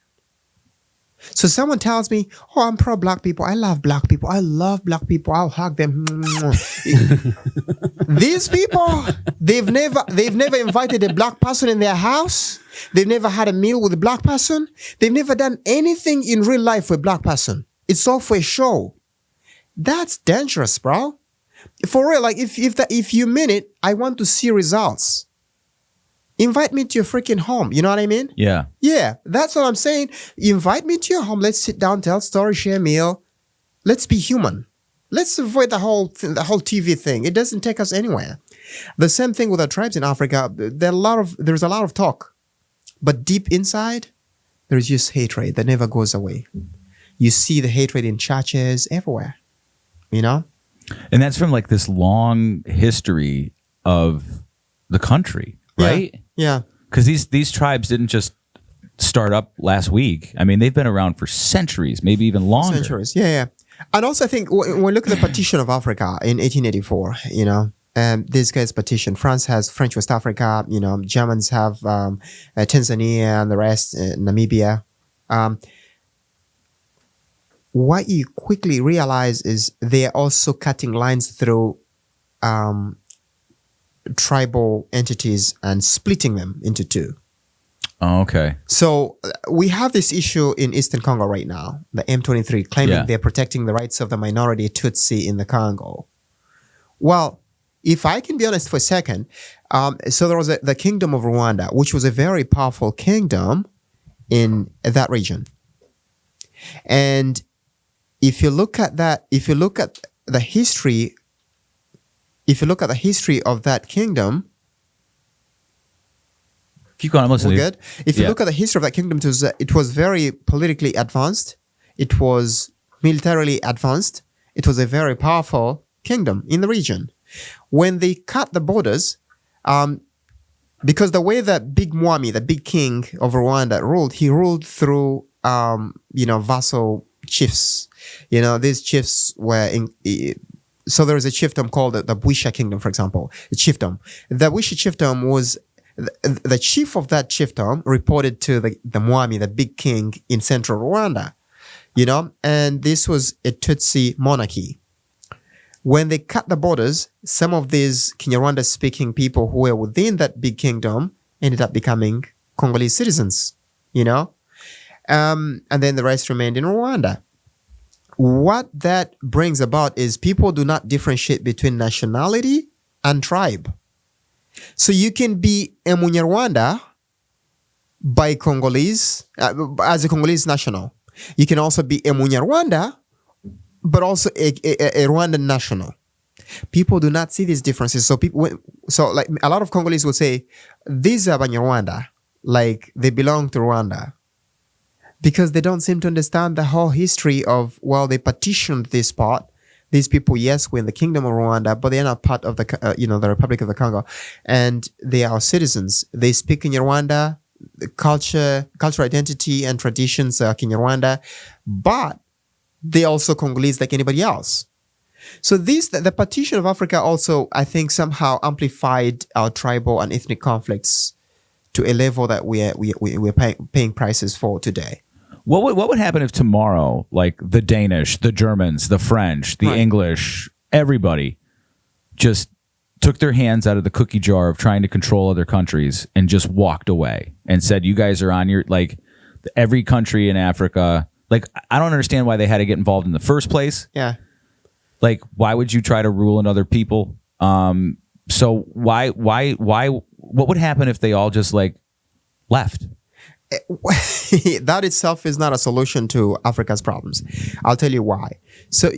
So someone tells me, oh, I'm pro-black people. I love black people. I love black people. I'll hug them. These people, they've never invited a black person in their house. They've never had a meal with a black person. They've never done anything in real life with a black person. It's all for a show. That's dangerous, bro. For real, like if you mean it, I want to see results. Invite me to your freaking home. You know what I mean? Yeah. Yeah, that's what I'm saying. Invite me to your home. Let's sit down, tell story, share a meal. Let's be human. Let's avoid the whole TV thing. It doesn't take us anywhere. The same thing with our tribes in Africa. There's a lot of talk, but deep inside, there's just hatred that never goes away. You see the hatred in churches everywhere. You know? And that's from like this long history of the country, right? Yeah. Because these tribes didn't just start up last week. I mean, they've been around for centuries, maybe even longer. Centuries. Yeah. And also, I think when we look at the partition of Africa in 1884, you know, this guy's partition. France has French West Africa. You know, Germans have Tanzania and the rest, Namibia. What you quickly realize is they are also cutting lines through tribal entities and splitting them into two. Oh, okay. So we have this issue in Eastern Congo right now, the M23 claiming they're protecting the rights of the minority Tutsi in the Congo. Well, if I can be honest for a second, so there was the Kingdom of Rwanda, which was a very powerful kingdom in that region. And if you look at that, if you look at the history of that kingdom, keep going. I'm listening. we're good. If you look at the history of that kingdom, it was very politically advanced. It was militarily advanced. It was a very powerful kingdom in the region. When they cut the borders, because the way that Big Mwami, the big king of Rwanda, ruled, he ruled through, vassal chiefs. These chiefs were so there was a chiefdom called the Bwisha Kingdom, for example, a chiefdom. The Bwisha chiefdom was the chief of that chiefdom reported to the Mwami, the big king in central Rwanda, and this was a Tutsi monarchy. When they cut the borders, some of these Kinyarwanda speaking people who were within that big kingdom ended up becoming Congolese citizens, and then the rest remained in Rwanda. What that brings about is people do not differentiate between nationality and tribe. So you can be a Munyarwanda by Congolese, as a Congolese national. You can also be a Munyarwanda, but also a Rwandan national. People do not see these differences. So like a lot of Congolese will say, these are Banyarwanda, like they belong to Rwanda. Because they don't seem to understand the whole history of, they partitioned this part. These people, yes, were in the Kingdom of Rwanda, but they are not part of the Republic of the Congo. And they are citizens. They speak Kinyarwanda, the cultural identity and traditions are Kinyarwanda, but they also Congolese like anybody else. So the partition of Africa also, I think, somehow amplified our tribal and ethnic conflicts to a level that we're paying prices for today. What would happen if tomorrow, like the Danish, the Germans, the French, the English, everybody just took their hands out of the cookie jar of trying to control other countries and just walked away and said, you guys are on your, like, every country in Africa. Like, I don't understand why they had to get involved in the first place. Yeah. Like, why would you try to rule in other people? So why, what would happen if they all just like left? That itself is not a solution to Africa's problems. I'll tell you why. So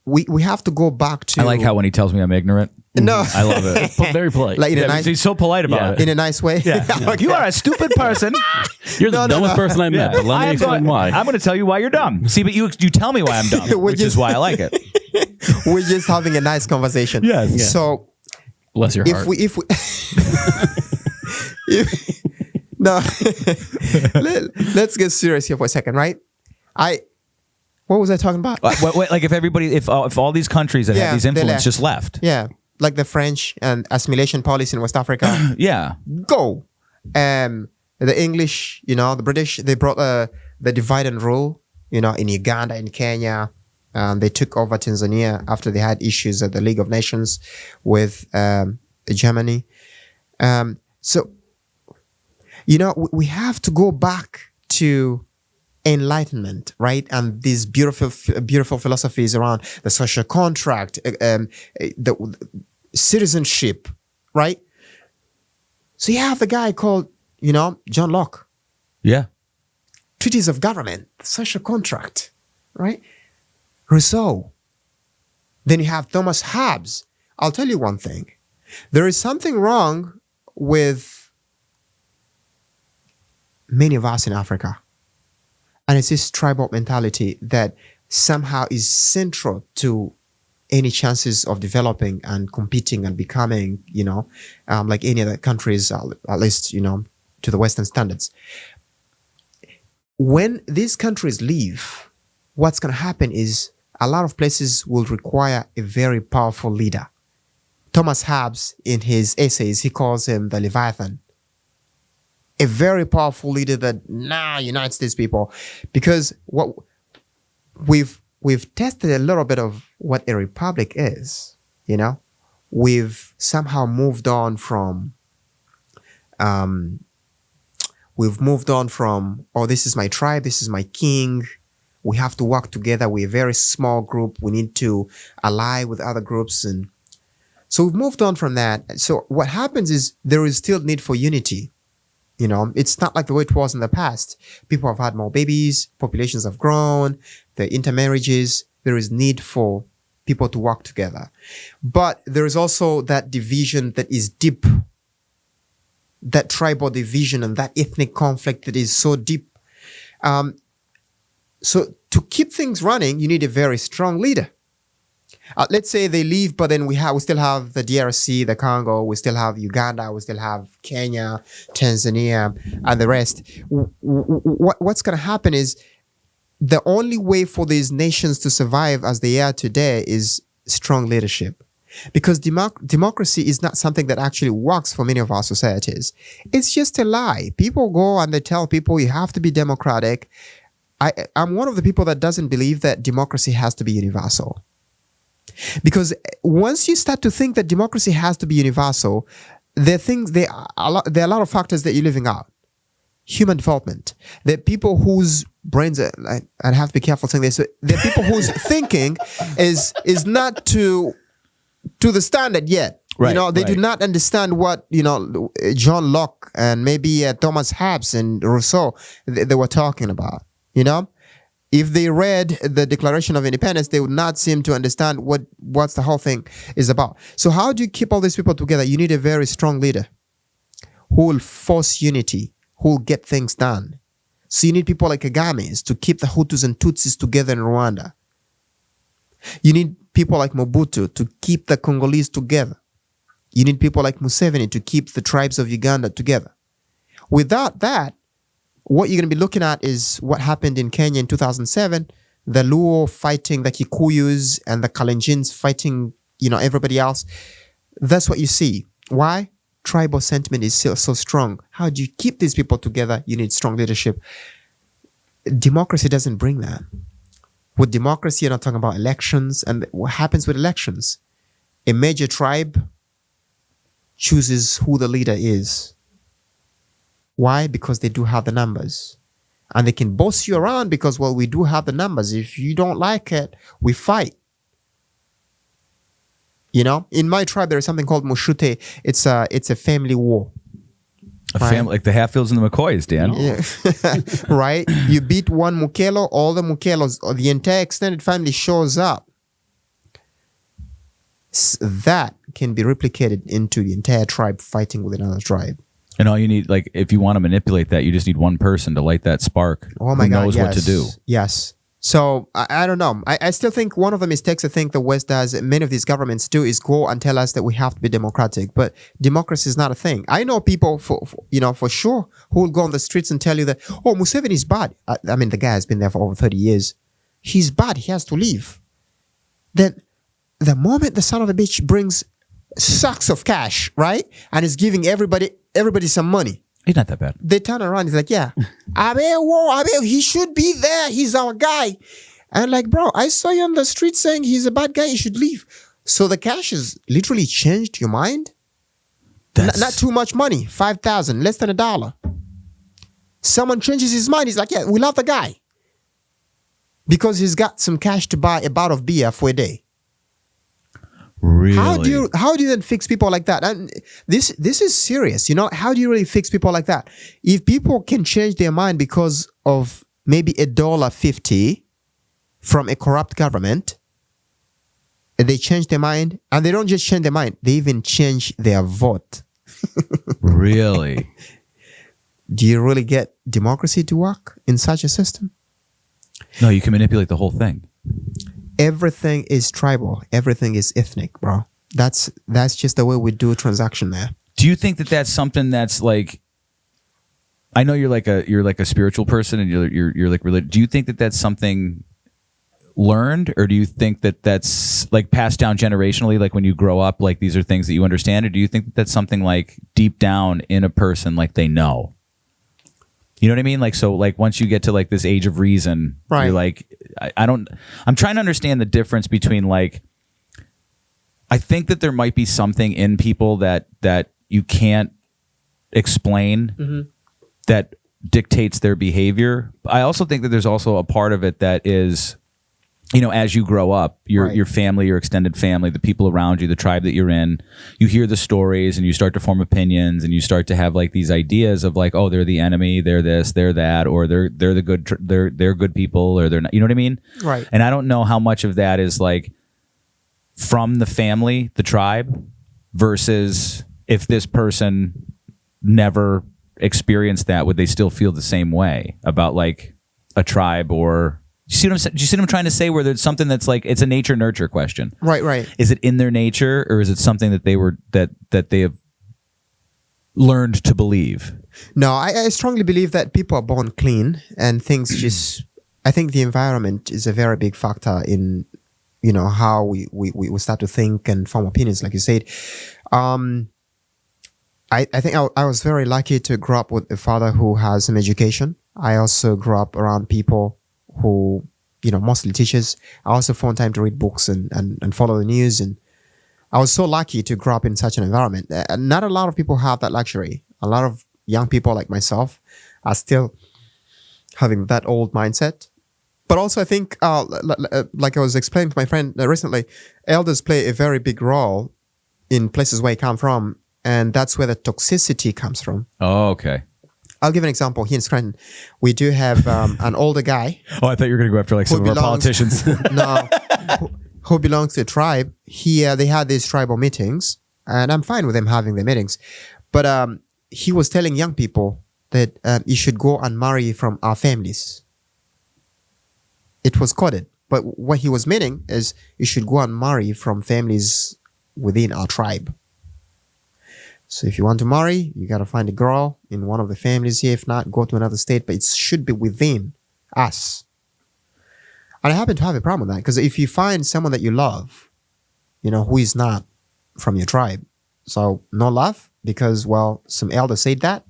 we have to go back to... I like how when he tells me I'm ignorant. No. I love it. Very polite. Like in a nice, he's so polite about it. in a nice way. Yeah. Okay. You are a stupid person. You're the dumbest person I met. But let me explain why. I'm going to tell you why you're dumb. See, but you tell me why I'm dumb, which is why I like it. We're just having a nice conversation. Yes. Yeah. So Bless your heart. No, let's get serious here for a second, right? What was I talking about? Like if all these countries that had these influences just left. Yeah, like the French and assimilation policy in West Africa. Yeah. Go. The English, the British, they brought the divide and rule, in Uganda, in Kenya. They took over Tanzania after they had issues at the League of Nations with Germany. So, we have to go back to enlightenment, right? And these beautiful philosophies around the social contract, the citizenship, right? So you have the guy called, John Locke. Yeah. Treatise of Government, social contract, right? Rousseau. Then you have Thomas Hobbes. I'll tell you one thing. There is something wrong with many of us in Africa. And it's this tribal mentality that somehow is central to any chances of developing and competing and becoming, like any other countries, at least, to the Western standards. When these countries leave, what's going to happen is a lot of places will require a very powerful leader. Thomas Hobbes, in his essays, he calls him the Leviathan. A very powerful leader that unites these people, because what we've tested a little bit of what a republic is. We've somehow moved on from. Oh, this is my tribe, this is my king. We have to work together. We're a very small group. We need to ally with other groups, and so we've moved on from that. So what happens is there is still need for unity. It's not like the way it was in the past. People have had more babies, populations have grown, the intermarriages. There is need for people to work together. But there is also that division that is deep, that tribal division and that ethnic conflict that is so deep. So to keep things running, you need a very strong leader. Let's say they leave, but then we still have the DRC, the Congo, we still have Uganda, we still have Kenya, Tanzania, and the rest. What's going to happen is the only way for these nations to survive as they are today is strong leadership. Because democracy is not something that actually works for many of our societies. It's just a lie. People go and they tell people you have to be democratic. I'm one of the people that doesn't believe that democracy has to be universal. Because once you start to think that democracy has to be universal, there are a lot of factors that you're leaving out. Human development. There are people whose brains are, I have to be careful saying this. There are people whose thinking is not to the standard yet. Right, They do not understand what, John Locke and maybe Thomas Hobbes and Rousseau, they were talking about, If they read the Declaration of Independence, they would not seem to understand what the whole thing is about. So how do you keep all these people together? You need a very strong leader who will force unity, who will get things done. So you need people like Kagame's to keep the Hutus and Tutsis together in Rwanda. You need people like Mobutu to keep the Congolese together. You need people like Museveni to keep the tribes of Uganda together. Without that, what you're going to be looking at is what happened in Kenya in 2007, the Luo fighting the Kikuyus and the Kalenjins fighting, everybody else. That's what you see. Why? Tribal sentiment is so strong. How do you keep these people together? You need strong leadership. Democracy doesn't bring that. With democracy, you're not talking about elections. And what happens with elections? A major tribe chooses who the leader is. Why? Because they do have the numbers. And they can boss you around because, we do have the numbers. If you don't like it, we fight. In my tribe, there is something called Mushute. It's a family war. Family, like the Hatfields and the McCoys, Dan. Yeah. Right? You beat one Mukelo, all the Mukelos, or the entire extended family shows up. That can be replicated into the entire tribe fighting with another tribe. And all you need, if you want to manipulate that, you just need one person to light that spark. Oh my God, knows what to do. Yes. So, I don't know. I still think one of the mistakes I think the West does, many of these governments do, is go and tell us that we have to be democratic. But democracy is not a thing. I know people, for sure, who will go on the streets and tell you that, Museveni is bad. I mean, the guy has been there for over 30 years. He's bad. He has to leave. Then, the moment the son of a bitch brings sacks of cash, right? And is giving everybody some money. He's not that bad. They turn around. He's like, yeah, Abe, he should be there. He's our guy. And bro, I saw you on the street saying he's a bad guy. He should leave. So the cash has literally changed your mind. Not too much money. 5,000, less than $1. Someone changes his mind. He's like, yeah, we love the guy. Because he's got some cash to buy a bottle of beer for a day. Really? How do you then fix people like that? And this is serious. How do you really fix people like that? If people can change their mind because of maybe $1.50 from a corrupt government, and they change their mind, and they don't just change their mind, they even change their vote. Really? Do you really get democracy to work in such a system? No, you can manipulate the whole thing. Everything is tribal. Everything is ethnic, bro. That's just the way we do a transaction there. Do you think that that's something that's I know you're like a spiritual person and you're like religious. Do you think that that's something learned, or do you think that that's passed down generationally? When you grow up, these are things that you understand, or do you think that that's something deep down in a person, they know? You know what I mean? So once you get to this age of reason, right. You're I'm trying to understand the difference between I think that there might be something in people that you can't explain that dictates their behavior. I also think that there's also a part of it that is, as you grow up, your family, your extended family, the people around you, the tribe that you're in, you hear the stories and you start to form opinions and you start to have these ideas of they're the enemy, they're this, they're that, or they're the good, they're good people, or they're not. You know what I mean? Right. And I don't know how much of that is from the family, the tribe, versus if this person never experienced that, would they still feel the same way about a tribe or You see what I'm trying to say? Where there's something that's like it's a nature nurture question. Right. Is it in their nature, or is it something that they have learned to believe? No, I strongly believe that people are born clean, and things just. I think the environment is a very big factor in, how we start to think and form opinions, like you said. I think I was very lucky to grow up with a father who has some education. I also grew up around people who, mostly teachers. I also found time to read books and follow the news. And I was so lucky to grow up in such an environment. Not a lot of people have that luxury. A lot of young people like myself are still having that old mindset. But also I think, like I was explaining to my friend recently, elders play a very big role in places where I come from. And that's where the toxicity comes from. Oh, okay. I'll give an example. Here in Scranton, we do have an older guy. Oh, I thought you were going to go after like some of our politicians. No, who belongs to a tribe. They had these tribal meetings, and I'm fine with them having the meetings. But he was telling young people that you should go and marry from our families. It was coded. But what he was meaning is you should go and marry from families within our tribe. So if you want to marry, you got to find a girl in one of the families here. If not, go to another state, but it should be within us. And I happen to have a problem with that, because if you find someone that you love, who is not from your tribe, so no love because, some elder said that.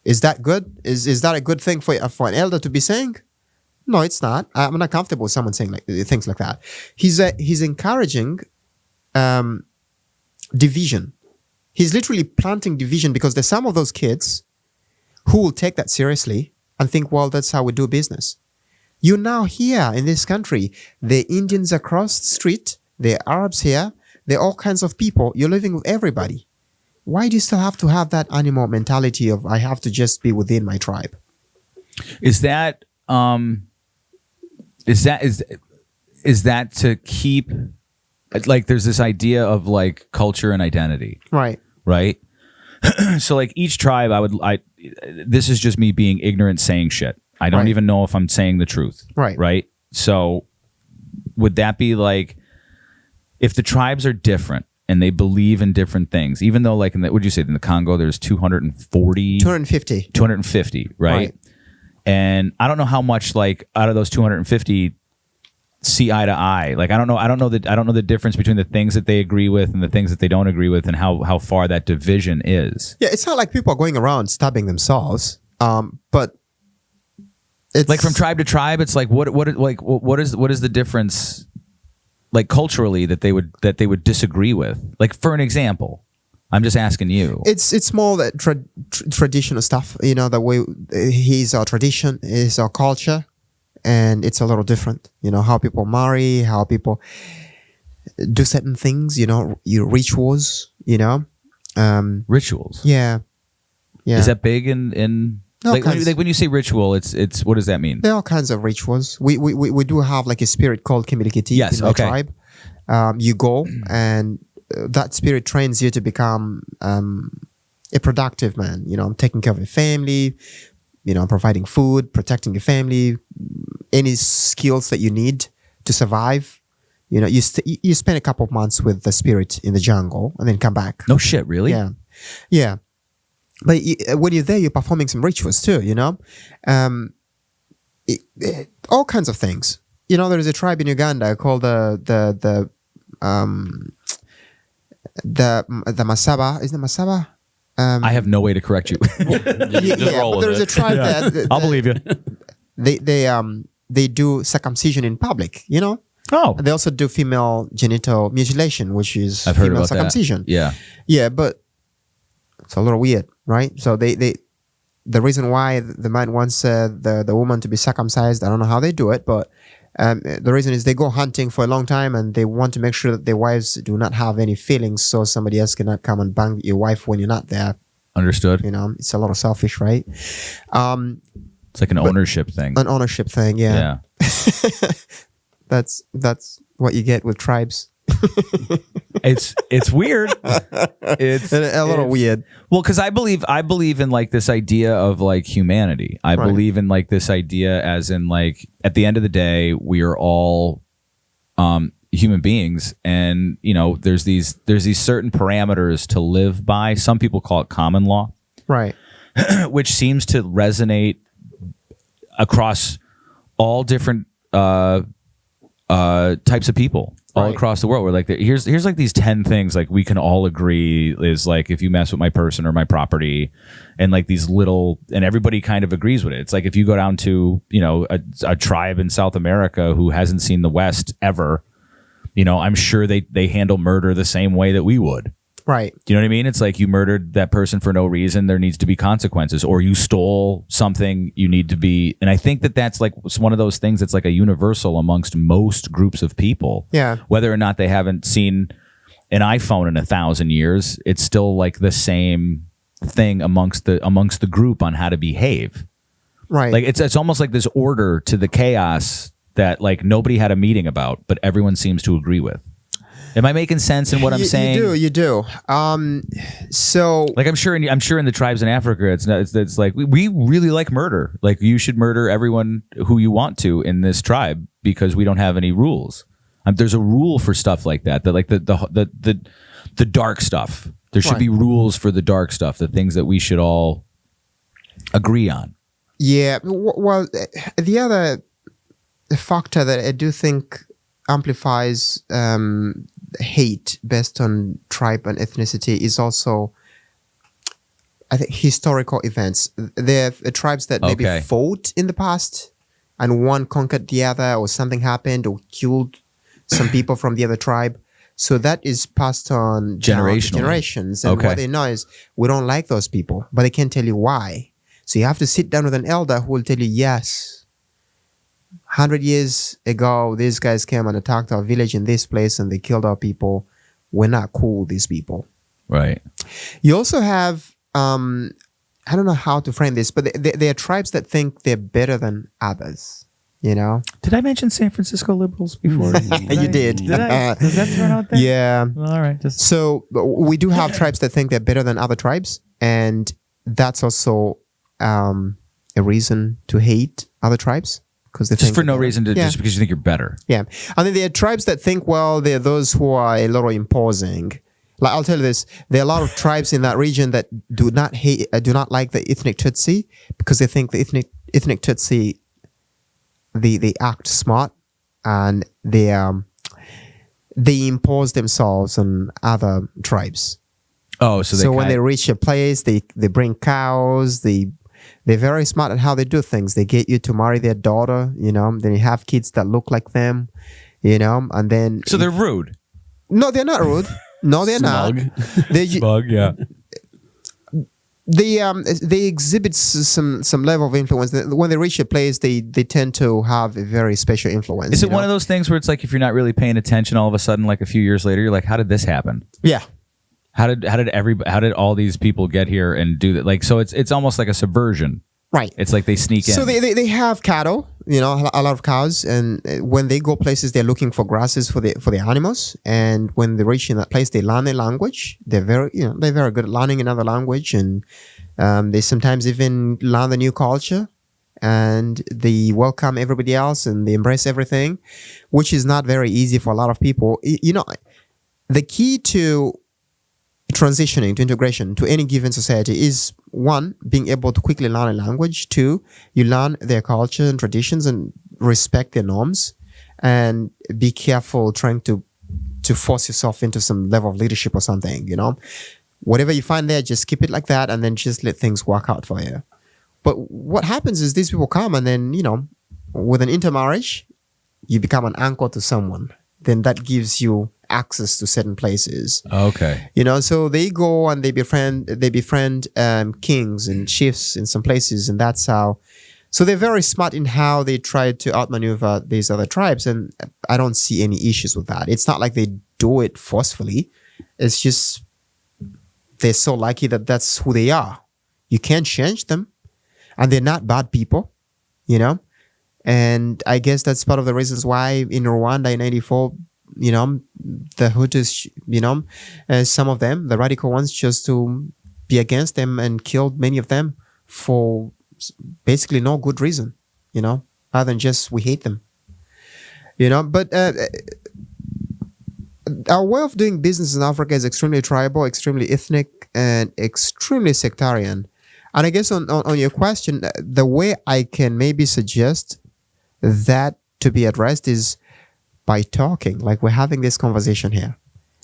Is that good? Is that a good thing for an elder to be saying? No, it's not. I'm not comfortable with someone saying things like that. He's encouraging division. He's literally planting division, because there's some of those kids who will take that seriously and think, that's how we do business. You now here in this country, the Indians across the street, the Arabs here, there are all kinds of people. You're living with everybody. Why do you still have to have that animal mentality of I have to just be within my tribe? Is that to keep, like, there's this idea of like culture and identity, right? So like each tribe, this is just me being ignorant saying shit. I don't even know if I'm saying the truth, right? So would that be like, if the tribes are different and they believe in different things, even though like what'd you say, in the Congo there's 250, right? And I don't know how much like out of those 250 see eye to eye. Like I don't know the difference between the things that they agree with and the things that they don't agree with, and how far that division is. Yeah, it's not like people are going around stabbing themselves, but it's like from tribe to tribe. It's like what is the difference, like culturally, that they would disagree with? Like for an example, I'm just asking you. It's more that traditional stuff. The way he's our tradition, is our culture. And it's a little different, how people marry, how people do certain things, your rituals, Rituals. Yeah. Is that big in like when you say ritual, it's what does that mean? There are all kinds of rituals. We do have like a spirit called Kimilikiti in my tribe. You go and that spirit trains you to become a productive man, taking care of your family, providing food, protecting your family, any skills that you need to survive. You spend a couple of months with the spirit in the jungle and then come back. No shit, really? Yeah. But when you're there, you're performing some rituals too, all kinds of things. There's a tribe in Uganda called the Masaba. Isn't it Masaba? I have no way to correct you. There's a tribe that I'll believe you. They do circumcision in public, Oh, they also do female genital mutilation, which is I've heard female about circumcision. that. Yeah, but it's a little weird, right? So the reason why the man wants the woman to be circumcised, I don't know how they do it, but the reason is they go hunting for a long time and they want to make sure that their wives do not have any feelings, so somebody else cannot come and bang your wife when you're not there. Understood. It's a little selfish, right? It's like an ownership thing. An ownership thing, yeah. That's what you get with tribes. It's weird. It's a little weird. Well, because I believe in like this idea of like humanity. I Right. believe in like this idea as in like at the end of the day we are all human beings, and you know there's these certain parameters to live by. Some people call it common law, Right. which seems to resonate across all different types of people all Right. across the world. We're like, here's like these 10 things like we can all agree is like if you mess with my person or my property, and like these little, and everybody kind of agrees with it. It's like if you go down to, you know, a tribe in South America who hasn't seen the West ever, you know, I'm sure they handle murder the same way that we would. Right. Do you know what I mean? It's like you murdered that person for no reason. There needs to be consequences. Or you stole something. You need to be. And I think that's like one of those things that's like a universal amongst most groups of people. Yeah. Whether or not they haven't seen an iPhone in 1,000 years, it's still like the same thing amongst the group on how to behave. Right. Like it's almost like this order to the chaos that like nobody had a meeting about, but everyone seems to agree with. Am I making sense in what I'm saying? You do. So Like I'm sure in the tribes in Africa, it's like we really like murder. Like you should murder everyone who you want to in this tribe because we don't have any rules. There's a rule for stuff like that. That like the dark stuff. There should Right. be rules for the dark stuff. The things that we should all agree on. yeah, well, the other factor that I do think amplifies hate based on tribe and ethnicity is also, I think, historical events. There are tribes that maybe Okay. fought in the past, and one conquered the other, or something happened, or killed some people from the other tribe. So that is passed on down to Generationally. generations. And Okay. what they know is we don't like those people, but they can't tell you why. So you have to sit down with an elder who will tell you, yes, 100 years ago, these guys came and attacked our village in this place and they killed our people. We're not cool with these people. Right. You also have, I don't know how to frame this, but there are tribes that think they're better than others, you know? Did I mention San Francisco liberals before? You did. Did I? Does that turn out there? Yeah. All right. Just So we do have tribes that think they're better than other tribes. And that's also a reason to hate other tribes. Because they just think for no they're- reason to Yeah. just because you think you're better. Yeah. And then there are tribes that think, well, they're those who are a little imposing. Like I'll tell you this, there are a lot of tribes in that region that do not like the ethnic Tutsi because they think the ethnic Tutsi, they act smart and they impose themselves on other tribes. Oh, so when they reach a place, they bring cows, they're very smart at how they do things. They get you to marry their daughter, you know, then you have kids that look like them, you know, and then... so they're rude. No, they're not rude. No, they're Smug. not. They, Bug, yeah. they exhibit some level of influence. When they reach a place, they tend to have a very special influence. Is it you know? one of those things where it's like if you're not really paying attention, all of a sudden, like a few years later, you're like, how did this happen? Yeah. How did all these people get here and do that? Like, so it's almost like a subversion. Right. It's like they sneak in. So they have cattle, you know, a lot of cows, and when they go places, they're looking for grasses for the animals. And when they reach in that place, they learn a language. They're very good at learning another language, and they sometimes even learn the new culture. And they welcome everybody else, and they embrace everything, which is not very easy for a lot of people. You know, the key to transitioning to integration to any given society is, one, being able to quickly learn a language. Two, you learn their culture and traditions and respect their norms, and be careful trying to force yourself into some level of leadership or something, you know. Whatever you find there, just keep it like that and then just let things work out for you. But what happens is these people come and then, you know, with an intermarriage, you become an anchor to someone. Then that gives you access to certain places. Okay. You know, so they go and they befriend kings and chiefs in some places, and that's how. So they're very smart in how they try to outmaneuver these other tribes, and I don't see any issues with that. It's not like they do it forcefully. It's just they're so lucky that that's who they are. You can't change them, and they're not bad people, you know. And I guess that's part of the reasons why in Rwanda in '94, the Hutus, some of them, the radical ones, chose to be against them and killed many of them for basically no good reason, other than just we hate them. But our way of doing business in Africa is extremely tribal, extremely ethnic, and extremely sectarian. And I guess on your question, the way I can maybe suggest that to be addressed is by talking, like we're having this conversation here.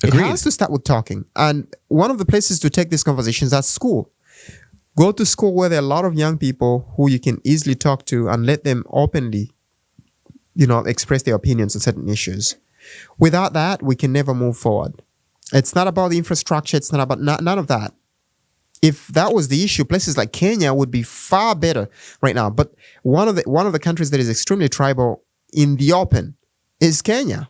Agreed. It has to start with talking. And one of the places to take these conversations is at school. Go to school where there are a lot of young people who you can easily talk to and let them openly, express their opinions on certain issues. Without that, we can never move forward. It's not about the infrastructure. It's not about none of that. If that was the issue, places like Kenya would be far better right now. But one of the countries that is extremely tribal in the open is Kenya.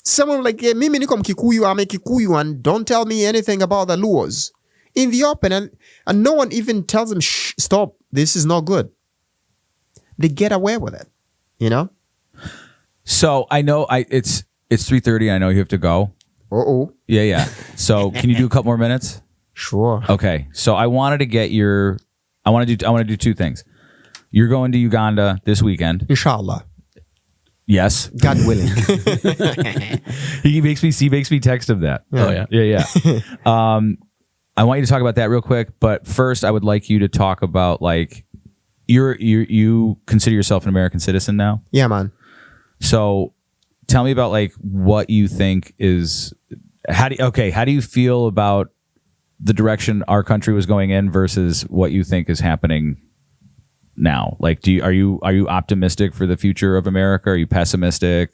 Someone like mimi niko Mkikuyu, I'm a Kikuyu, and don't tell me anything about the Luos. In the open, and no one even tells them, shh, stop, this is not good. They get away with it, So I know it's 3:30. I know you have to go. Yeah. So can you do a couple more minutes? Sure. Okay. So I wanted to get I want to do two things. You're going to Uganda this weekend. Inshallah. Yes. God willing. He makes me text him that. Yeah. Yeah. I want you to talk about that real quick, but first I would like you to talk about like you consider yourself an American citizen now? Yeah, man. So tell me about like what you think is how do you feel about the direction our country was going in versus what you think is happening now? Like are you optimistic for the future of America? Are you pessimistic?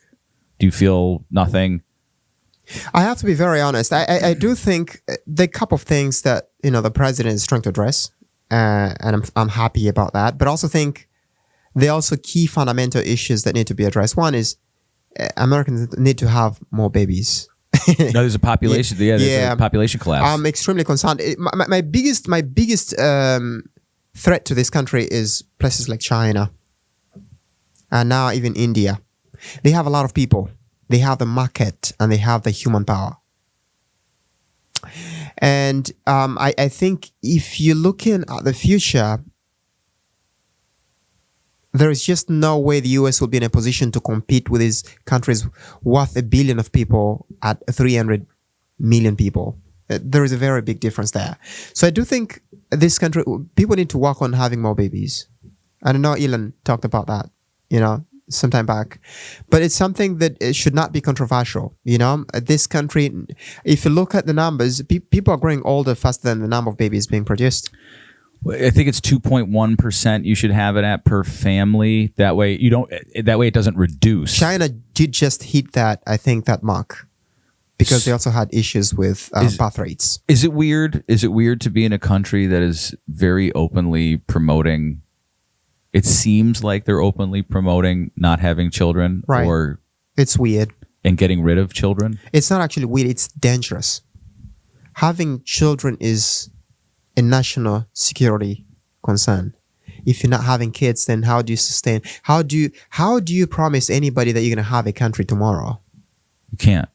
Do you feel nothing? I have to be very honest. I do think there are a couple of things that the president is trying to address, and I'm happy about that. But I also think there are also key fundamental issues that need to be addressed. One is Americans need to have more babies. No, there's a population. There's a population collapse. I'm extremely concerned. My biggest threat to this country is places like China, and now even India. They have a lot of people. They have the market and they have the human power. And I think if you're looking at the future, there is just no way the US will be in a position to compete with these countries worth 1 billion of people at 300 million people. There is a very big difference there. So I do think this country, people need to work on having more babies. I don't know, Elon talked about that, some time back, but it's something that it should not be controversial. This country, if you look at the numbers, people are growing older faster than the number of babies being produced. I think it's 2.1% you should have it at per family. That way it doesn't reduce. China did just hit that mark because they also had issues with birth rates. Is it weird? Is it weird to be in a country that is very openly promoting? It seems like they're openly promoting not having children, right? Or it's weird and getting rid of children. It's not actually weird. It's dangerous. Having children is a national security concern. If you're not having kids, then how do you sustain? How do you promise anybody that you're going to have a country tomorrow? You can't.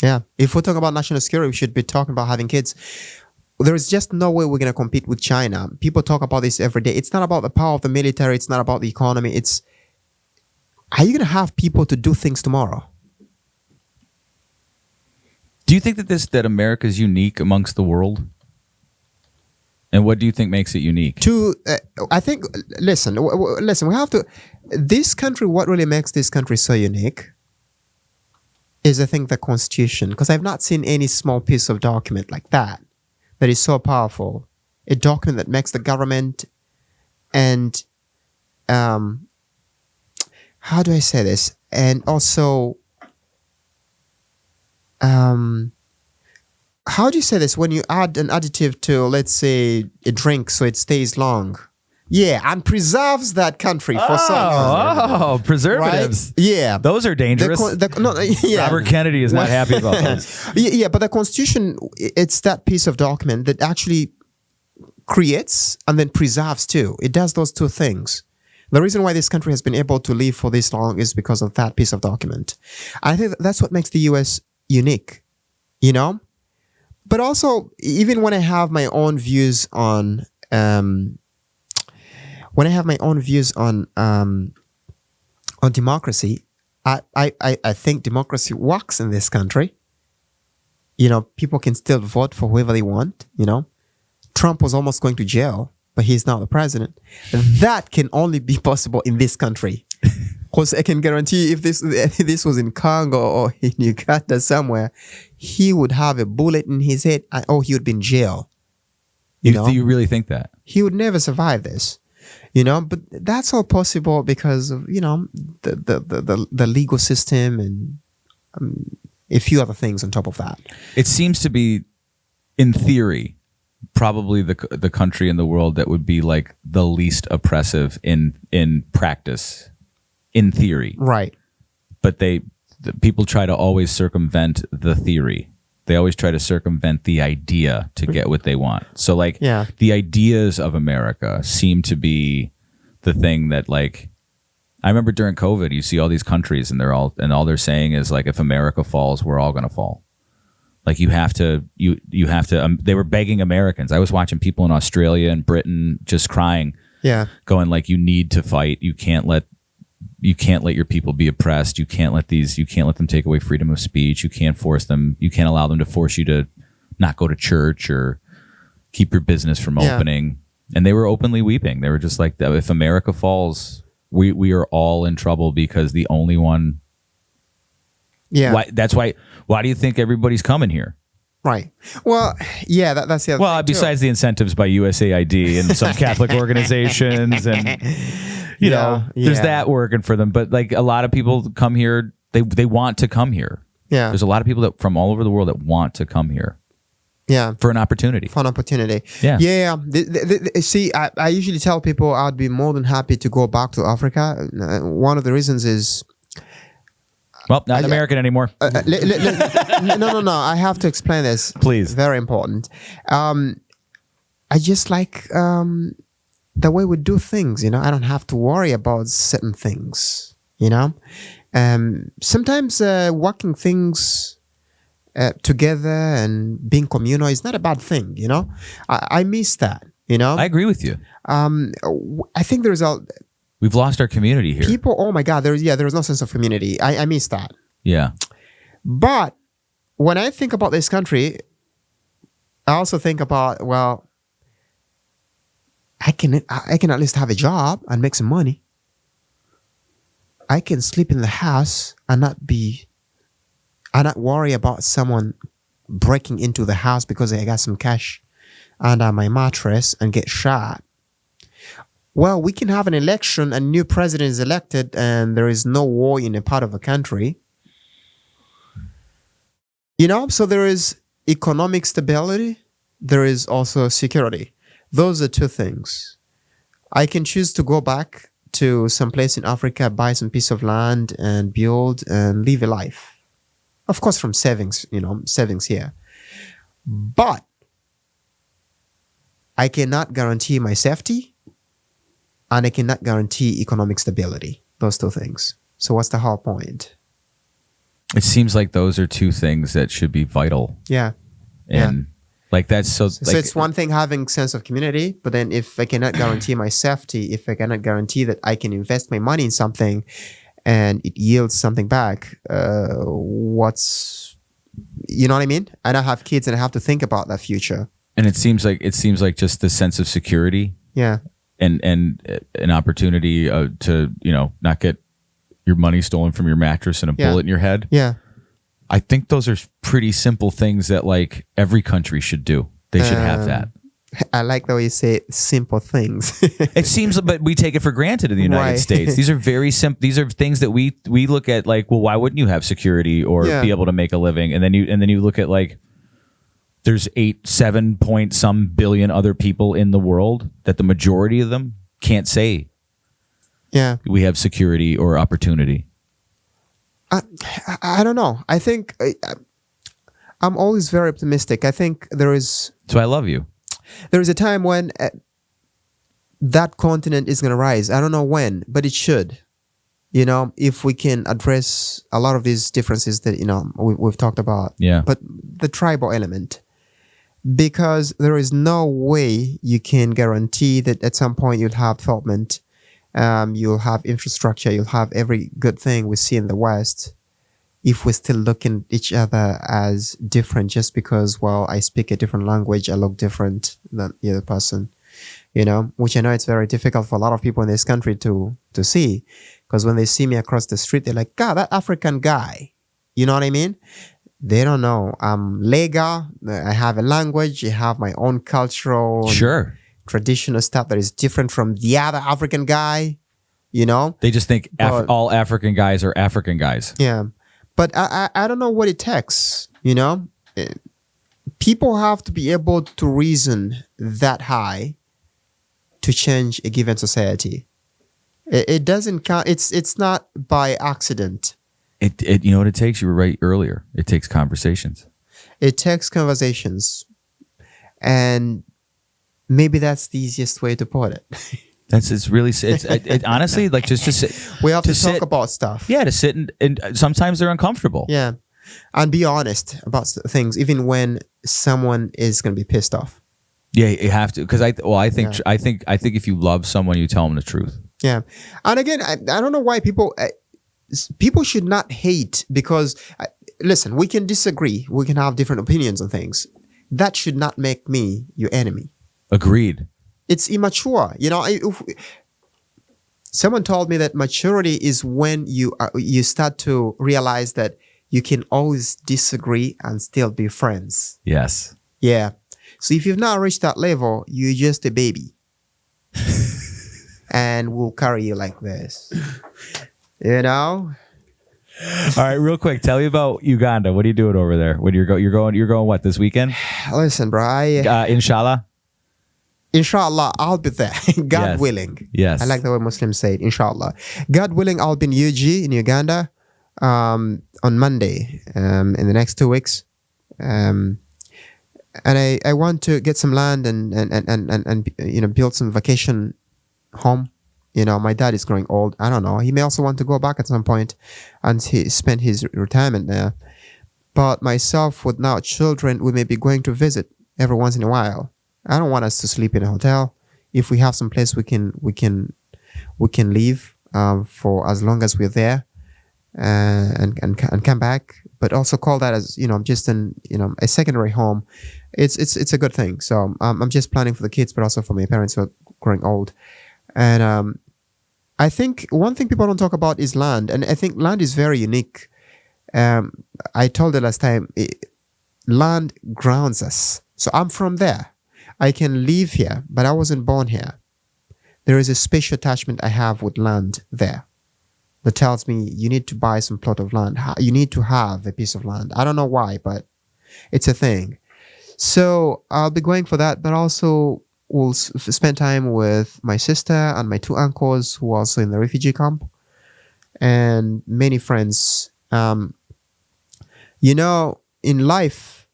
Yeah. If we're talking about national security, we should be talking about having kids. There is just no way we're going to compete with China. People talk about this every day. It's not about the power of the military. It's not about the economy. It's, are you going to have people to do things tomorrow? Do you think that America is unique amongst the world? And what do you think makes it unique? I think, listen, we have to, this country, what really makes this country so unique is, I think, the Constitution. Because I've not seen any small piece of document like that is so powerful. A document that makes the government and, how do I say this? And also, how do you say this? When you add an additive to, let's say, a drink so it stays long. Yeah, and preserves that country for so long. Oh, preservatives. Right? Yeah. Those are dangerous. Robert Kennedy is not happy about those. Yeah, but the Constitution, it's that piece of document that actually creates and then preserves too. It does those two things. The reason why this country has been able to live for this long is because of that piece of document. I think that's what makes the US unique, you know? But also, even when I have my own views on, on democracy, I think democracy works in this country. You know, people can still vote for whoever they want, you know? Trump was almost going to jail, but he's now the president. That can only be possible in this country. Because I can guarantee if this was in Congo or in Uganda somewhere, he would have a bullet in his head. He would be in jail. You know? Do you really think that? He would never survive this. You know, but that's all possible because of, you know, the legal system and a few other things on top of that. It seems to be, in theory, probably the country in the world that would be like the least oppressive in practice, in theory. Right. But the people try to always circumvent the theory. They always try to circumvent the idea to get what they want. So like the ideas of America seem to be the thing that, like, I remember during COVID, you see all these countries and all they're saying is like, if America falls, we're all going to fall. Like you have to, they were begging Americans. I was watching people in Australia and Britain just crying, going like, you need to fight. You can't let your people be oppressed. You can't let them take away freedom of speech. You can't force them. You can't allow them to force you to not go to church or keep your business from opening. And they were openly weeping. They were just like, if America falls, we are all in trouble because the only one. Yeah. Why do you think everybody's coming here? Right. Well, yeah, that's the other Well, thing besides the incentives by USAID and some Catholic organizations and, you know, there's that working for them. But like a lot of people come here, they want to come here. Yeah. There's a lot of people from all over the world that want to come here. Yeah. For an opportunity. Yeah. Yeah. See, I usually tell people I'd be more than happy to go back to Africa. One of the reasons is... Well, not American anymore. No. I have to explain this. Please. Very important. I just like the way we do things, you know. I don't have to worry about certain things, you know. Sometimes working things together and being communal is not a bad thing, you know. I miss that, you know. I agree with you. I think there's We've lost our community here. People, oh my God, there is no sense of community. I miss that. Yeah. But when I think about this country, I also think about, well, I can at least have a job and make some money. I can sleep in the house and not worry about someone breaking into the house because I got some cash under my mattress and get shot. Well, we can have an election, a new president is elected, and there is no war in a part of the country. You know, so there is economic stability. There is also security. Those are two things. I can choose to go back to some place in Africa, buy some piece of land and build and live a life. Of course, from savings, you know, savings here. But I cannot guarantee my safety. And I cannot guarantee economic stability. Those two things. So what's the whole point? It seems like those are two things that should be vital. Yeah. And like that's so... So it's one thing having sense of community, but then if I cannot guarantee my safety, if I cannot guarantee that I can invest my money in something and it yields something back, what's... You know what I mean? And I have kids and I have to think about that future. And it seems like just the sense of security. Yeah. And an opportunity to, you know, not get your money stolen from your mattress and a bullet in your head. Yeah. I think those are pretty simple things that like every country should do. They should have that. I like the way you say simple things. It seems, but we take it for granted in the United States. These are very simple. These are things that we look at like, well, why wouldn't you have security or be able to make a living? And then you look at like, there's 7 point some billion other people in the world that the majority of them can't say we have security or opportunity. I don't know. I think I'm always very optimistic. I think there is... So I love you. There is a time when that continent is going to rise. I don't know when, but it should. You know, if we can address a lot of these differences that, you know, we've talked about. Yeah. But the tribal element, because there is no way you can guarantee that at some point you'll have development, you'll have infrastructure, you'll have every good thing we see in the West, if we're still looking at each other as different just because, well, I speak a different language, I look different than the other person, you know, which I know it's very difficult for a lot of people in this country to see, because when they see me across the street, they're like, God, that African guy, you know what I mean? They don't know. I'm legal, I have a language, I have my own cultural Sure. traditional stuff that is different from the other African guy, you know? They just think But- all African guys are African guys. Yeah. But I don't know what it takes, you know? People have to be able to reason that high to change a given society. It doesn't count. It's not by accident. It you know what it takes? You were right earlier. It takes conversations. It takes conversations. And maybe that's the easiest way to put it. It's honestly like just to sit. We have to sit- talk about stuff. Yeah, to sit and sometimes they're uncomfortable. Yeah. And be honest about things, even when someone is going to be pissed off. Yeah, you have to, because I think if you love someone, you tell them the truth. Yeah. And again, I don't know why people should not hate, because listen, we can disagree. We can have different opinions on things. That should not make me your enemy. Agreed. It's immature. You know, someone told me that maturity is when you start to realize that you can always disagree and still be friends. Yes. Yeah. So if you've not reached that level, you're just a baby. And we'll carry you like this. You know? All right, real quick, tell me about Uganda. What are you doing over there? When you're going what, this weekend? Listen, bro. Inshallah. Inshallah, I'll be there. God Yes. willing. Yes. I like the way Muslims say it. Inshallah. God willing, I'll be in UG in Uganda on Monday in the next 2 weeks. And I want to get some land and you know, build some vacation home. You know, my dad is growing old. I don't know. He may also want to go back at some point and he spend his retirement there. But myself with now children, we may be going to visit every once in a while. I don't want us to sleep in a hotel. If we have some place we can leave for as long as we're there and come back. But also call that as, you know, just a secondary home. It's a good thing. So I'm just planning for the kids, but also for my parents who are growing old. And I think one thing people don't talk about is land, and I think land is very unique. I told it last time. Land grounds us. So I'm from there. I can live here, but I wasn't born here. There is a special attachment I have with land there that tells me you need to buy some plot of land. You need to have a piece of land. I don't know why, but it's a thing. So I'll be going for that, but also will spend time with my sister and my 2 uncles who are also in the refugee camp, and many friends. You know, in life,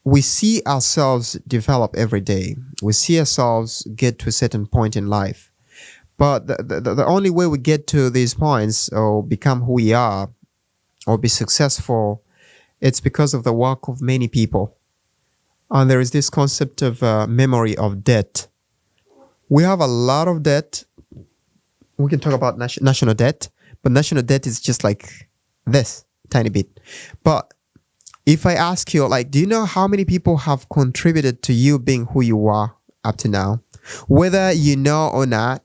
we see ourselves develop every day. We see ourselves get to a certain point in life. But the only way we get to these points or become who we are or be successful, it's because of the work of many people. And there is this concept of memory of debt. We have a lot of debt. We can talk about national debt, but national debt is just like this, tiny bit. But if I ask you, like, do you know how many people have contributed to you being who you are up to now? Whether you know or not,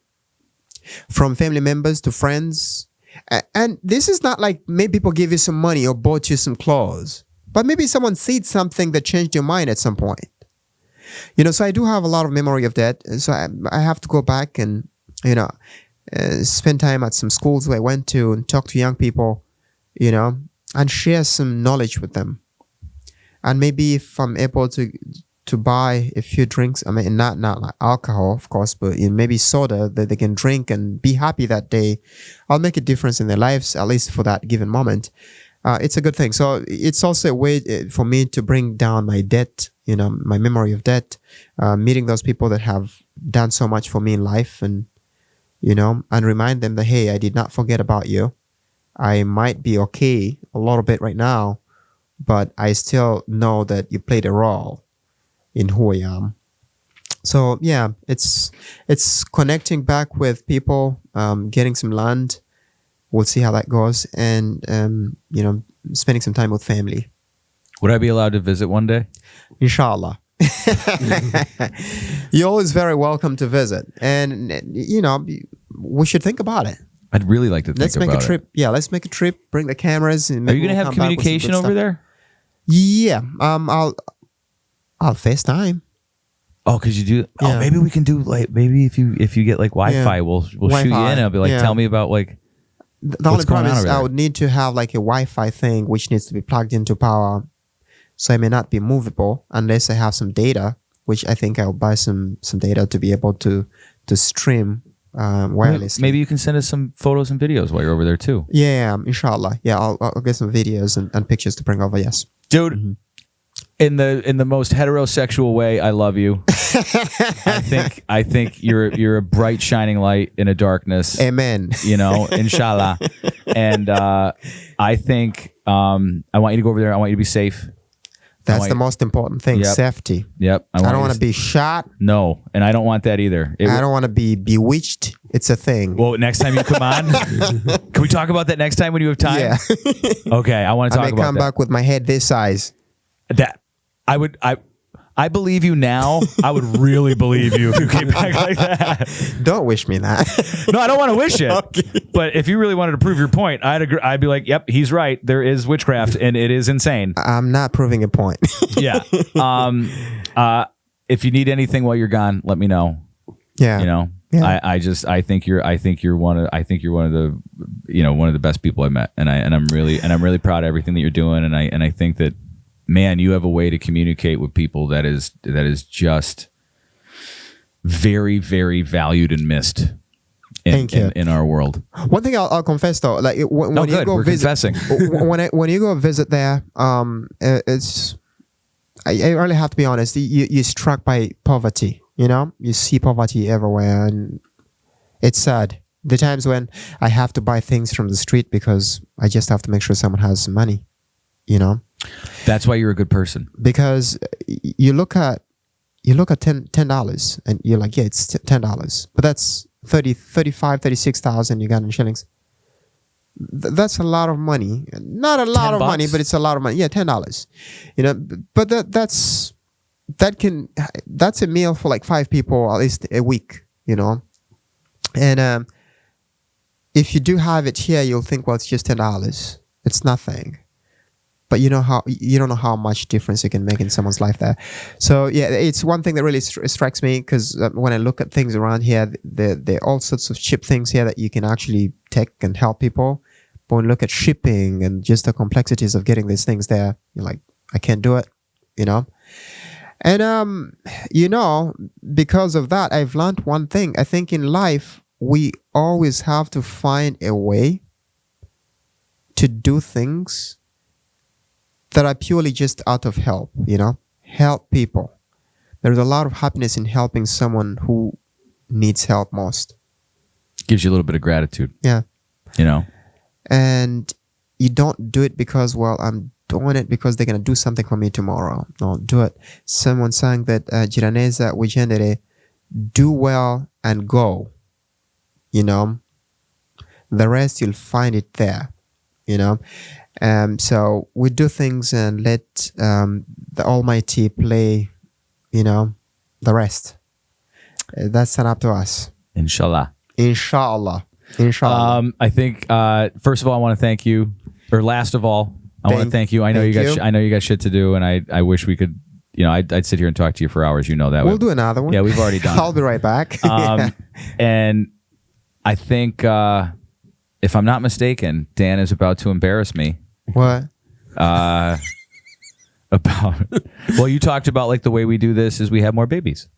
from family members to friends. And this is not like maybe people give you some money or bought you some clothes, but maybe someone said something that changed your mind at some point. You know, so I do have a lot of memory of that. So I have to go back and, you know, spend time at some schools where I went to and talk to young people, you know, and share some knowledge with them. And maybe if I'm able to buy a few drinks, I mean, not like alcohol, of course, but maybe soda that they can drink and be happy that day, I'll make a difference in their lives, at least for that given moment. it's a good thing. So it's also a way for me to bring down my debt, my memory of debt, meeting those people that have done so much for me in life, and and remind them that, hey, I did not forget about you. I might be okay a little bit right now, but I still know that you played a role in who I am. So yeah, it's connecting back with people, getting some land. We'll see how that goes, and spending some time with family. Would I be allowed to visit one day? Inshallah. You're always very welcome to visit, and we should think about it. I'd really like to think Let's make about a trip. Yeah, let's make a trip. Bring the cameras. And Are you going to have communication over there? Yeah. I'll FaceTime. Oh, because you do. Yeah. Oh, maybe we can do maybe if you get Wi-Fi, Yeah. we'll shoot you Wi-Fi, in. I'll be like, yeah. tell me about The what's only going problem on is over I there? would need to have a Wi-Fi thing which needs to be plugged into power, so it may not be movable unless I have some data, which I think I'll buy some data to be able to stream wirelessly. Maybe you can send us some photos and videos while you're over there too, Yeah, inshallah. Yeah, I'll get some videos and pictures to bring over. Yes. dude. Mm-hmm. In the most heterosexual way, I love you. I think you're a bright shining light in a darkness. Amen. Inshallah. And I think I want you to go over there. I want you to be safe. That's the most important thing. Yep. Safety. Yep. I don't want to be shot. No, and I don't want that either. I don't want to be bewitched. It's a thing. Well, next time you come on, can we talk about that next time when you have time? Yeah. Okay, I want to I talk may about come that. back with my head this size. That I believe you now. I would really believe you if you came back like that. Don't wish me that. No, I don't want to wish it. But if you really wanted to prove your point, I'd be like, yep, he's right. There is witchcraft, and it is insane. I'm not proving a point. Yeah. If you need anything while you're gone, let me know. Yeah. Yeah. I think you're one of the one of the best people I met, and I'm really proud of everything that you're doing, and I think that, man, you have a way to communicate with people that is just very, very valued and missed in our world. One thing I'll confess though, like when you go We're visit, confessing. when you go visit there, it's I really have to be honest. You're struck by poverty. You see poverty everywhere, and it's sad. The times when I have to buy things from the street because I just have to make sure someone has some money. That's why you're a good person. Because you look at $10 and you're like, yeah, it's $10, but that's 36,000 Ugandan shillings. That's a lot of money. Not a lot of money, but it's a lot of money. Yeah, $10. But that's a meal for like 5 people at least a week. And if you do have it here, you'll think, well, it's just $10. It's nothing. But you don't know how much difference it can make in someone's life there. So yeah, it's one thing that really strikes me, because when I look at things around here, there are all sorts of cheap things here that you can actually take and help people. But when you look at shipping and just the complexities of getting these things there, you're like, I can't do it, And because of that, I've learned one thing. I think in life we always have to find a way to do things that are purely just out of help, help people. There's a lot of happiness in helping someone who needs help most. Gives you a little bit of gratitude. Yeah. And you don't do it because, well, I'm doing it because they're going to do something for me tomorrow. No, do it. Someone saying that, Giraneza Wigendere, do well and go. The rest, you'll find it there, So we do things and let the Almighty play, the rest. That's not up to us. Inshallah. Inshallah. I think first of all, I want to thank you. Or last of all, I want to thank you. I know you got shit to do, and I wish we could. I'd sit here and talk to you for hours. That we'll do another one. Yeah, we've already done. I'll be right back. And I think, if I'm not mistaken, Dan is about to embarrass me. What? Well, you talked about like the way we do this is we have more babies.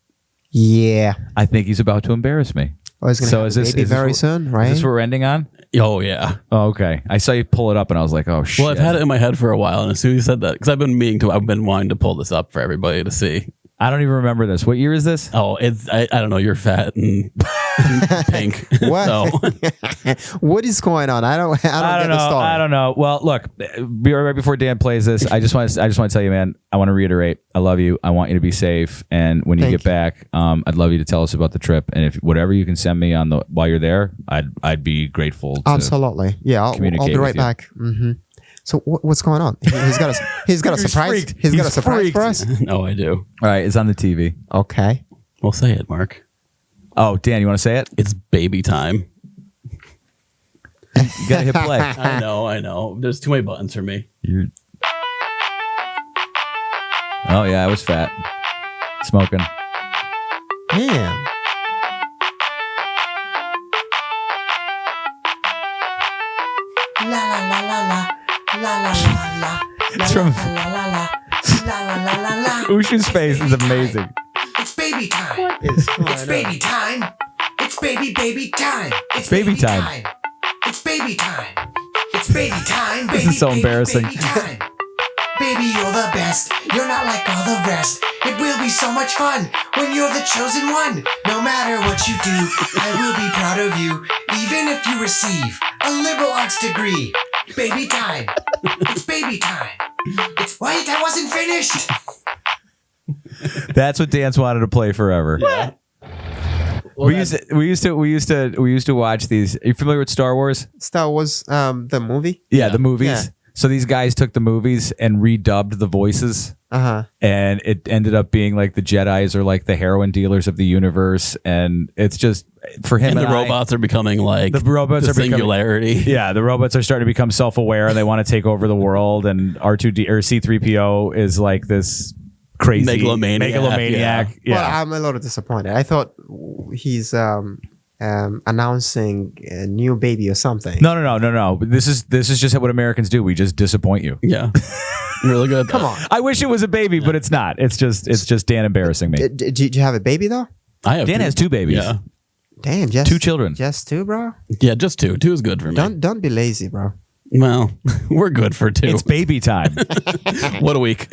Yeah. I think he's about to embarrass me. Oh, it's going to happen very soon, right? Is this what we're ending on? Oh yeah. Oh, okay. I saw you pull it up, and I was like, "Oh shit!" Well, I've had it in my head for a while, and as soon as you said that, because I've been wanting to pull this up for everybody to see. I don't even remember this. What year is this? Oh, I don't know. You're fat and pink. What? So, What is going on? I don't get the story. I don't know. Well, look, right before Dan plays this, I just want to tell you, man. I want to reiterate. I love you. I want you to be safe. And when you Thank get back, I'd love you to tell us about the trip. And if whatever you can send me while you're there, I'd be grateful. To Absolutely. Yeah, I'll communicate be right with you. back. So what's going on? He's got a surprise. freaked. He's got a He's surprise freaked. for us. no, I do. All right, it's on the TV. Okay. Well, say it, Mark. Oh, Dan, you want to say it? It's baby time. You gotta hit play. I know. There's too many buttons for me. Oh yeah, I was fat, smoking. Damn. It's from Ushu's face is amazing. It's baby time. It's It's baby time. It's baby time. It's Baby time. It's baby time. It's baby time. This is so embarrassing. Baby time. Baby, you're the best. You're not like all the rest. It will be so much fun when you're the chosen one. No matter what you do, I will be proud of you. Even if you receive a liberal arts degree. Baby time. It's baby time. It's wait, I wasn't finished. That's what Dan's wanted to play forever. Yeah. We used to watch these. Are you familiar with Star Wars? Star Wars, the movie. Yeah, the movies. Yeah. So these guys took the movies and redubbed the voices, and it ended up being like the Jedis are like the heroin dealers of the universe, and it's just for him. And the I- robots are becoming like The robots the are becoming- singularity. Yeah, the robots are starting to become self-aware, and they want to take over the world. And R2D or C3PO is like this crazy Megalomaniac, Yeah. Well, I'm a little disappointed. I thought he's announcing a new baby or something. No. This is just what Americans do. We just disappoint you. Yeah. Really good. Come on. I wish it was a baby, but it's not. It's just Dan embarrassing me. Did you have a baby though? I have Dan has two babies. Yeah. Damn, just 2 children. Just 2, bro. Yeah, just 2. 2 is good for me. Don't be lazy, bro. Well, we're good for 2. It's baby time. What a week.